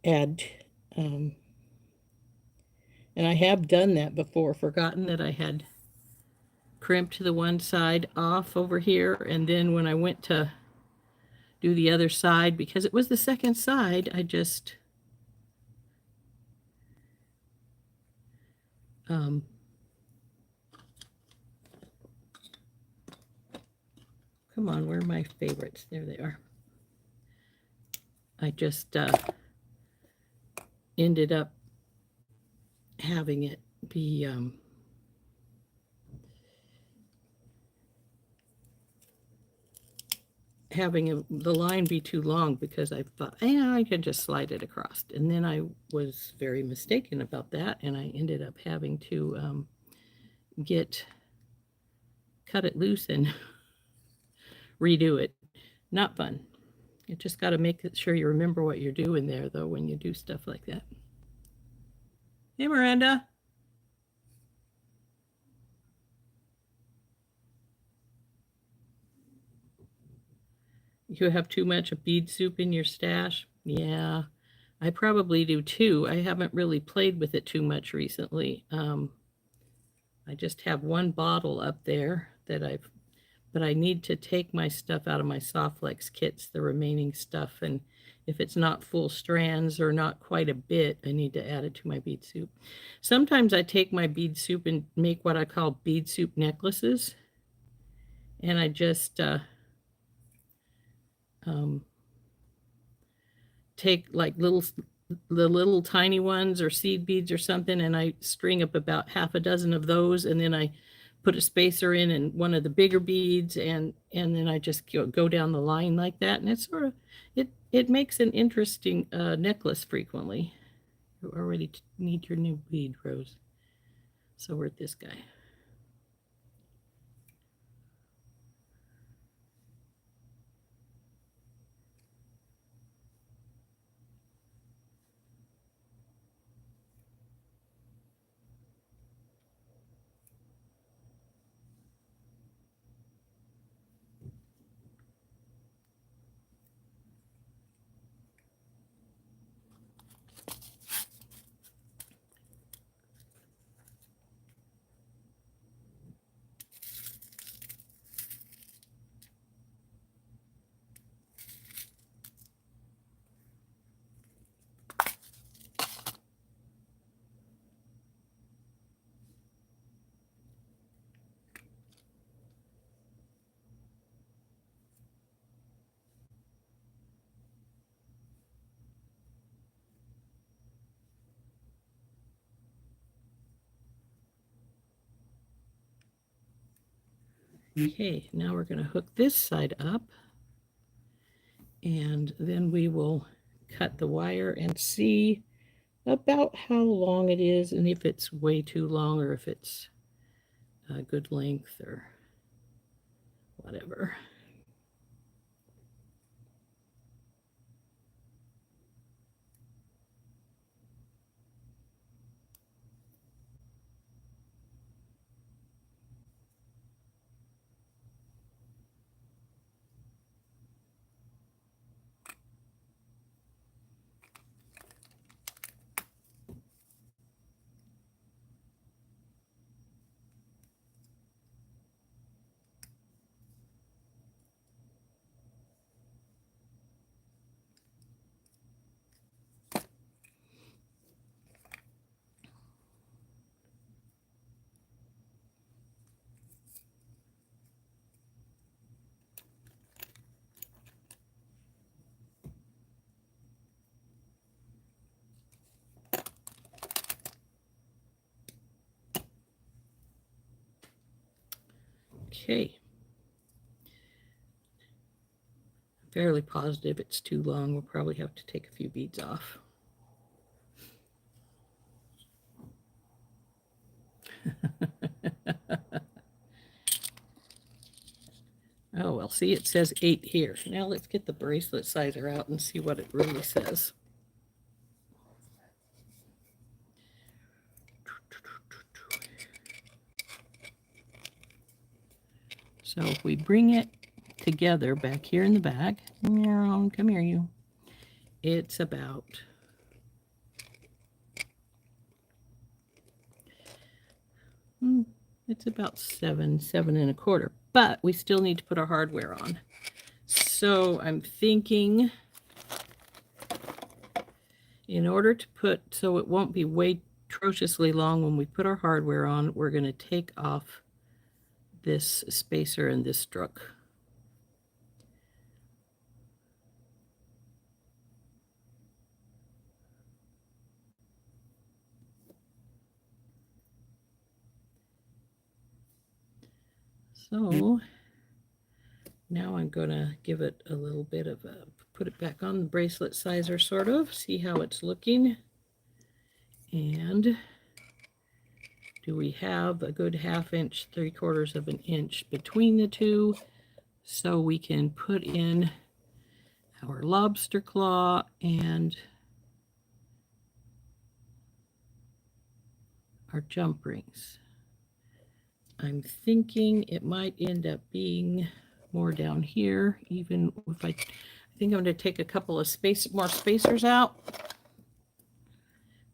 add. And I have done that before, forgotten that I had crimped the one side off over here, and then when I went to do the other side, because it was the second side, I just come on, where are my favorites? There they are. I just ended up having it be having the line be too long, because I thought, yeah, I could just slide it across. And then I was very mistaken about that, and I ended up having to cut it loose and redo it. Not fun. You just got to make sure you remember what you're doing there, though, when you do stuff like that. Hey, Miranda. You have too much bead soup in your stash? Yeah, I probably do too. I haven't really played with it too much recently. I just have one bottle up there but I need to take my stuff out of my Softflex kits, the remaining stuff, and if it's not full strands or not quite a bit, I need to add it to my bead soup. Sometimes I take my bead soup and make what I call bead soup necklaces, and I just take like the little tiny ones or seed beads or something, and I string up about half a dozen of those, and then I put a spacer in and one of the bigger beads, and then I just go down the line like that, and it's sort of it makes an interesting necklace frequently. You already need your new bead, Rose. So we're at this guy. Okay, now we're going to hook this side up, and then we will cut the wire and see about how long it is, and if it's way too long or if it's a good length or whatever. Okay. I'm fairly positive it's too long. We'll probably have to take a few beads off. Oh, well, see, it says 8 here. Now let's get the bracelet sizer out and see what it really says. So if we bring it together back here in the back, come here, you. It's about it's about 7.25, but we still need to put our hardware on. So I'm thinking, in order to put, so it won't be way atrociously long when we put our hardware on, we're going to take off this spacer and this stroke. So now I'm going to give it a little bit of a, put it back on the bracelet sizer, sort of, see how it's looking. And do we have a good 1/2 inch, 3/4 of an inch between the two, so we can put in our lobster claw and our jump rings. I'm thinking it might end up being more down here, even if I think I'm going to take a couple of more spacers out.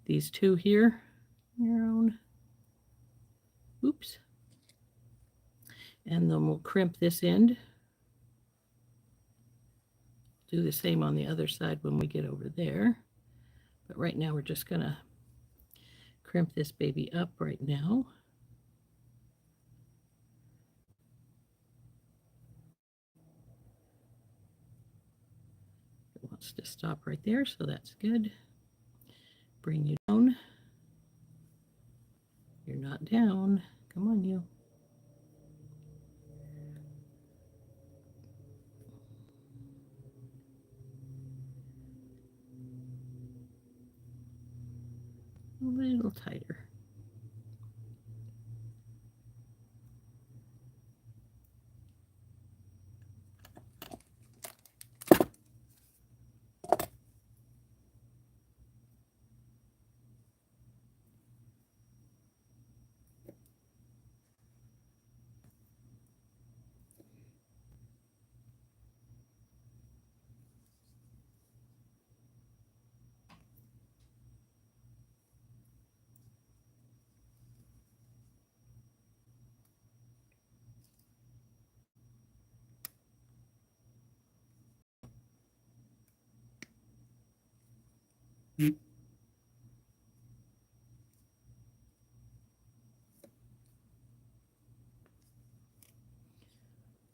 These two here, oops, and then we'll crimp this end. Do the same on the other side when we get over there, but right now we're just going to crimp this baby up right now. It wants to stop right there, so that's good. Bring you down. You're not down. Come on, you. A little tighter.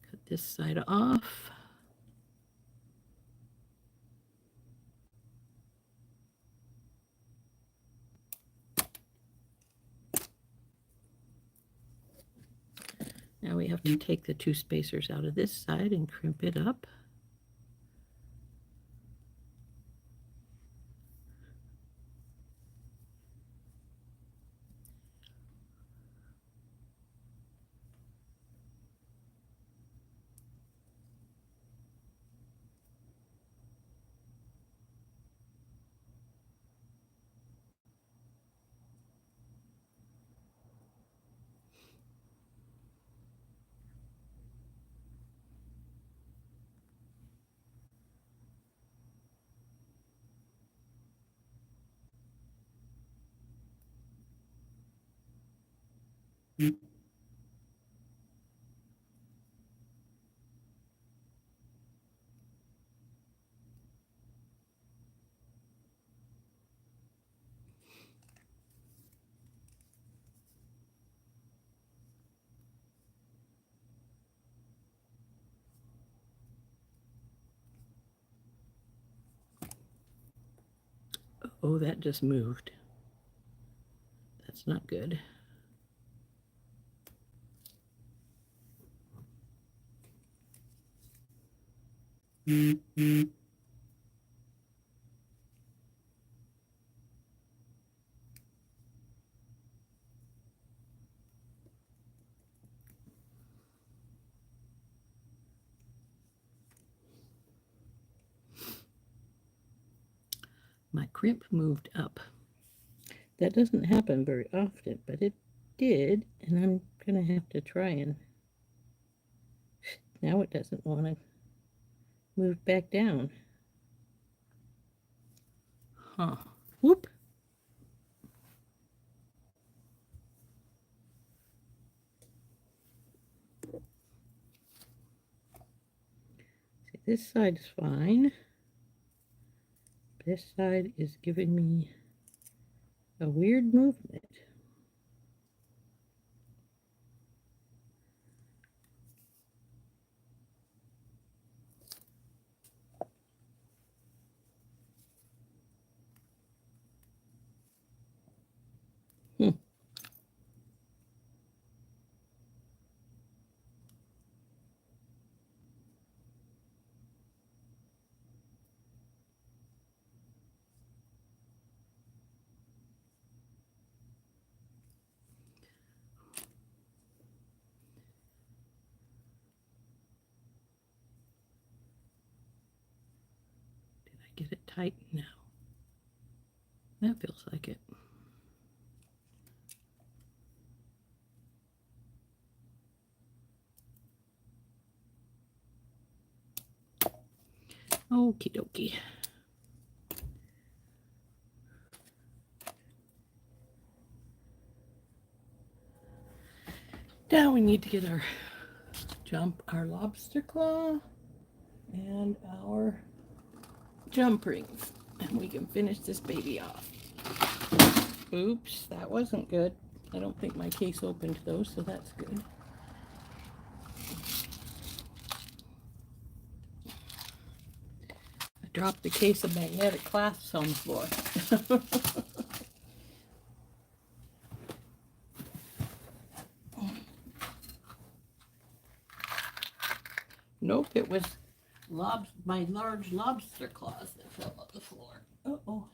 Cut this side off. Now we have to take the two spacers out of this side and crimp it up. Oh, that just moved. That's not good. My crimp moved up. That doesn't happen very often, but it did, and I'm going to have to try and... Now it doesn't want to move back down. Huh. Whoop. See, this side's fine. This side is giving me a weird movement. Get it tight now. That feels like it. Okie dokie. Now we need to get our lobster claw and our jump rings, and we can finish this baby off. Oops, that wasn't good. I don't think my case opened those, so that's good. I dropped the case of magnetic clasps on the floor. Nope, it was my large lobster claws that fell on the floor. Uh-oh.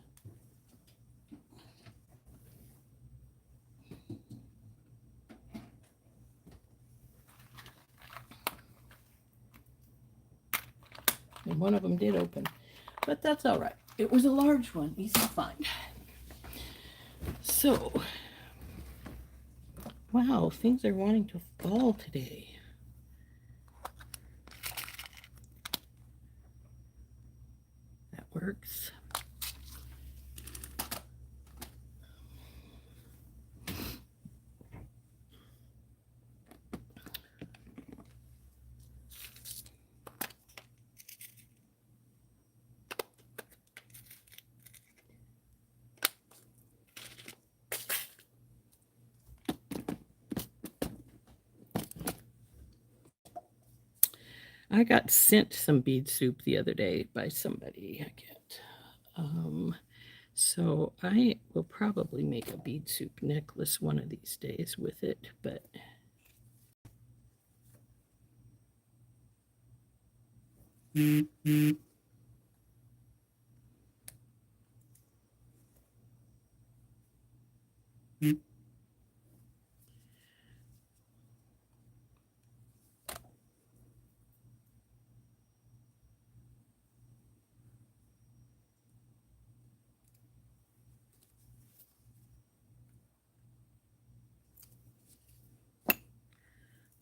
One of them did open, but that's all right. It was a large one, easy to find. So, wow, things are wanting to fall today. That works. I got sent some bead soup the other day by somebody. So I will probably make a bead soup necklace one of these days with it, but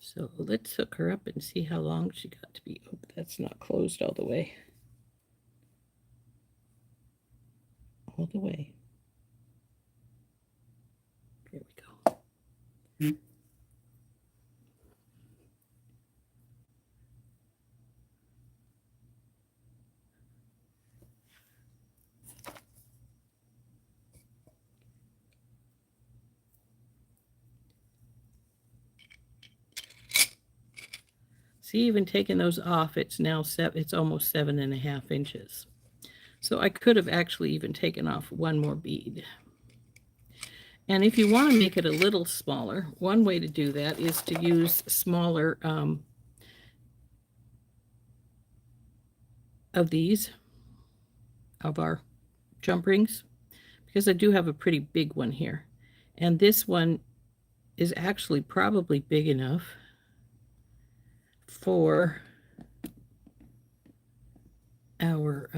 so let's hook her up and see how long she got to be. Oh, that's not closed all the way. All the way. There we go. See, even taking those off, it's now it's almost 7.5 inches. So I could have actually even taken off one more bead. And if you want to make it a little smaller, one way to do that is to use smaller of these, of our jump rings, because I do have a pretty big one here. And this one is actually probably big enough for our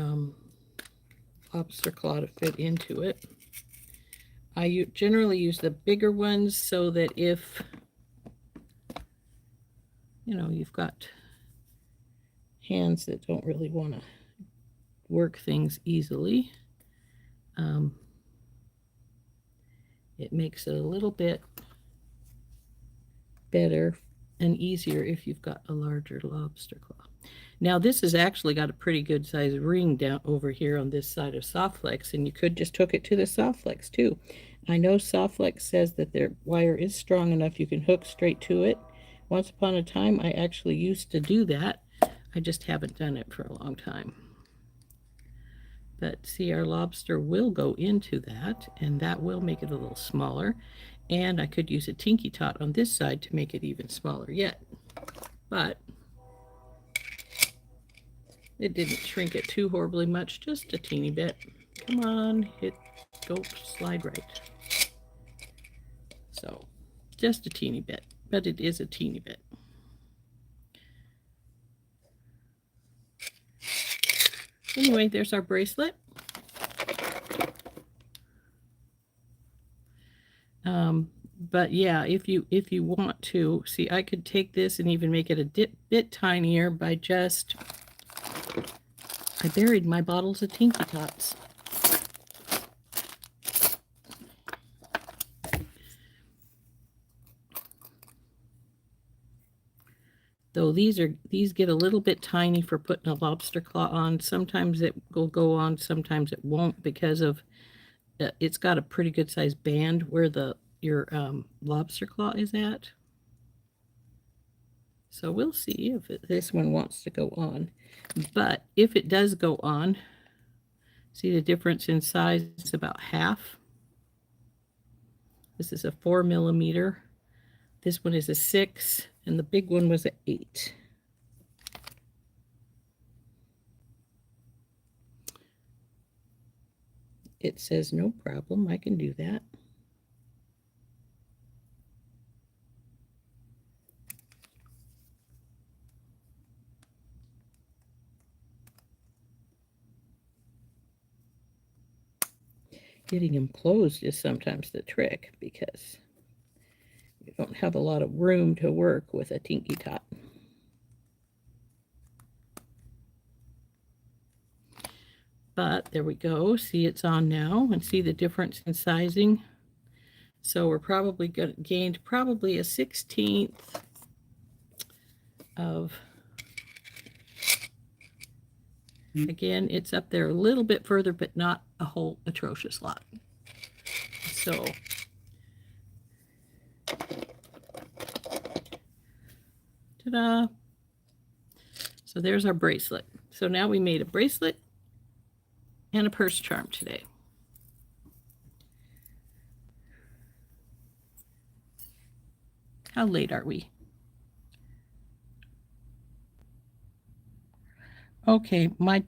lobster claw to fit into it. I generally use the bigger ones so that if, you know, you've got hands that don't really want to work things easily, it makes it a little bit better and easier if you've got a larger lobster claw. Now this has actually got a pretty good size ring down over here on this side of Softflex, and you could just hook it to the Softflex too. I know Softflex says that their wire is strong enough you can hook straight to it. Once upon a time I actually used to do that. I just haven't done it for a long time. But see, our lobster will go into that, and that will make it a little smaller. And I could use a Tinky Tot on this side to make it even smaller yet. But it didn't shrink it too horribly much, just a teeny bit. Come on, go slide right. So, just a teeny bit, but it is a teeny bit. Anyway, there's our bracelet. But yeah, if you want to, see, I could take this and even make it a bit tinier by just, I buried my bottles of Tinky Tots. Though these get a little bit tiny for putting a lobster claw on. Sometimes it will go on, sometimes it won't, because of it's got a pretty good sized band where your lobster claw is at. So we'll see if this one wants to go on. But if it does go on, see the difference in size is about half. This is a 4 millimeter. This one is a 6, and the big one was an 8. It says no problem, I can do that. Getting them closed is sometimes the trick because you don't have a lot of room to work with a Tinky Tot. But there we go. See, it's on now, and see the difference in sizing. So we're probably gained probably a 1/16 of, again, it's up there a little bit further, but not a whole atrocious lot. So ta-da! So there's our bracelet. So now we made a bracelet and a purse charm today. How late are we? Okay, my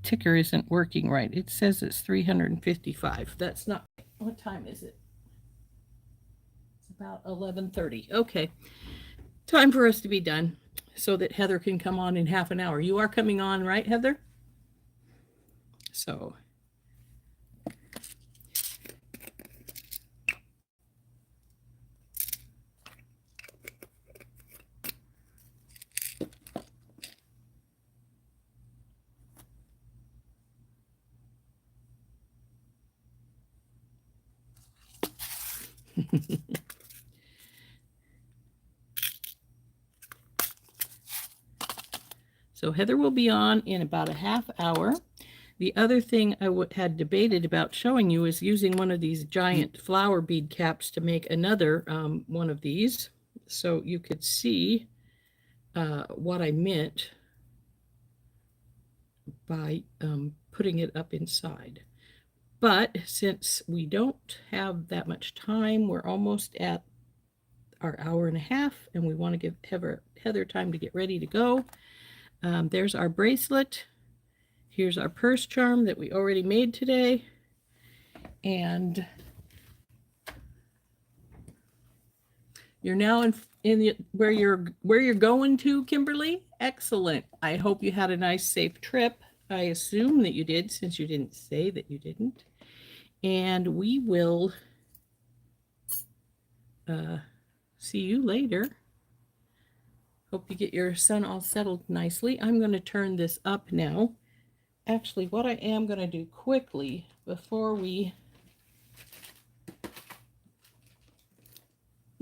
ticker isn't working right. It says it's 355. That's not, what time is it? It's about 11:30. Okay, time for us to be done so that Heather can come on in half an hour. You are coming on, right, Heather? So so Heather will be on in about a half hour. The other thing I had debated about showing you is using one of these giant flower bead caps to make another one of these, so you could see what I meant by putting it up inside. But since we don't have that much time, we're almost at our hour and a half, and we want to give Heather time to get ready to go. There's our bracelet. Here's our purse charm that we already made today. And you're now where you're going to, Kimberly. Excellent. I hope you had a nice, safe trip. I assume that you did, since you didn't say that you didn't. And we will see you later. Hope you get your sun all settled nicely. I'm going to turn this up now. Actually, what I am going to do quickly before we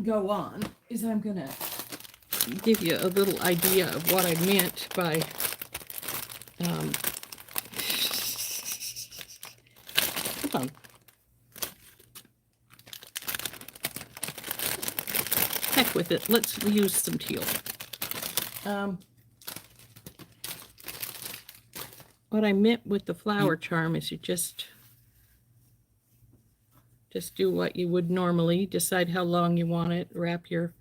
go on is I'm going to give you a little idea of what I meant by come on. Heck with it. Let's use some teal. What I meant with the flower charm is you just do what you would normally. Decide how long you want it. Wrap your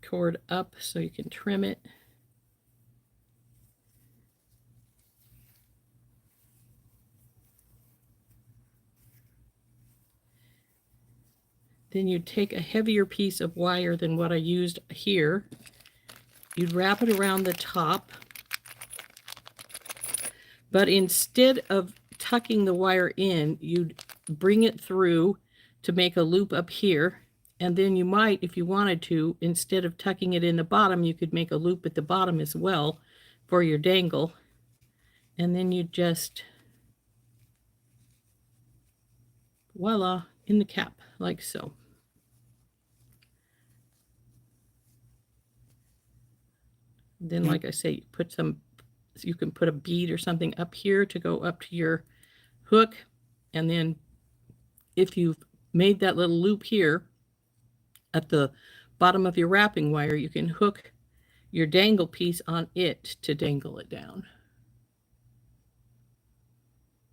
cord up so you can trim it. Then you'd take a heavier piece of wire than what I used here. You'd wrap it around the top. But instead of tucking the wire in, you'd bring it through to make a loop up here. And then you might, if you wanted to, instead of tucking it in the bottom, you could make a loop at the bottom as well for your dangle. And then you just, voila, in the cap, like so. Then, like I say, you can put a bead or something up here to go up to your hook. And then if you've made that little loop here at the bottom of your wrapping wire, you can hook your dangle piece on it to dangle it down.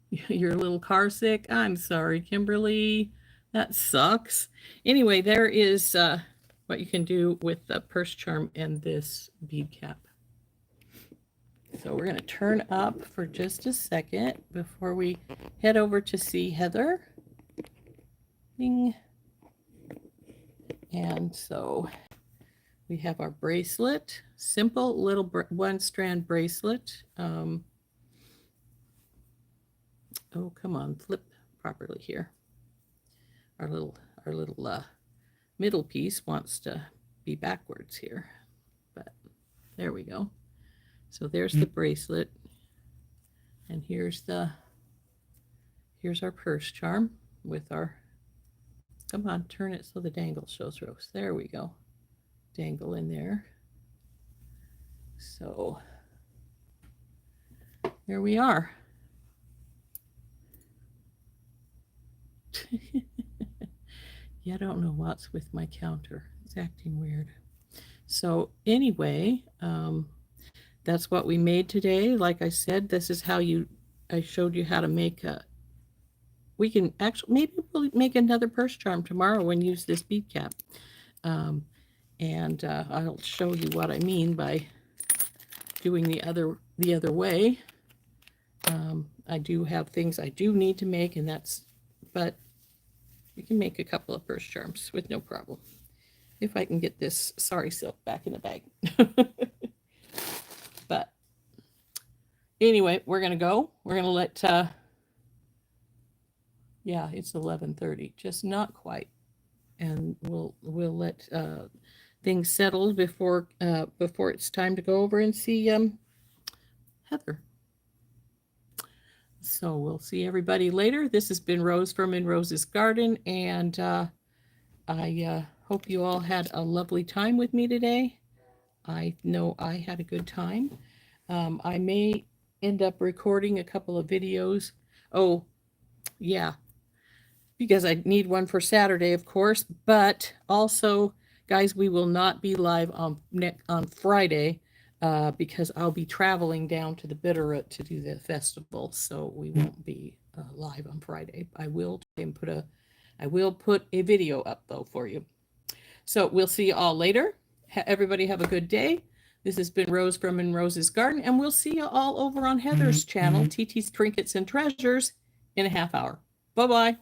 You're a little car sick? I'm sorry, Kimberly. That sucks. Anyway, there is what you can do with the purse charm and this bead cap. So we're going to turn up for just a second before we head over to see Heather. Bing. And so we have our bracelet, simple little one strand bracelet. Oh, come on, flip properly here. Our little middle piece wants to be backwards here, but there we go. So there's the bracelet, and here's our purse charm with our, come on, turn it so the dangle shows Rose. There we go. Dangle in there. So there we are. Yeah, I don't know what's with my counter. It's acting weird. So anyway, that's what we made today. Like I said, this is how I showed you how to make we can actually, maybe we'll make another purse charm tomorrow and use this bead cap. And I'll show you what I mean by doing the other way. I do have things I do need to make, but we can make a couple of purse charms with no problem. If I can get this sorry silk back in the bag. But anyway, we're going to go. We're going to let, yeah, it's 11:30, just not quite. And we'll let things settle before it's time to go over and see Heather. So we'll see everybody later. This has been Rose from In Rose's Garden, and I hope you all had a lovely time with me today. I know I had a good time. I may end up recording a couple of videos. Oh, yeah, because I need one for Saturday, of course, but also, guys, we will not be live on Friday because I'll be traveling down to the Bitterroot to do the festival, so we won't be live on Friday. I will put a video up though for you. So we'll see you all later. Everybody have a good day. This has been Rose from In Rose's Garden, and we'll see you all over on Heather's channel, TT's Trinkets and Treasures, in a half hour. Bye-bye.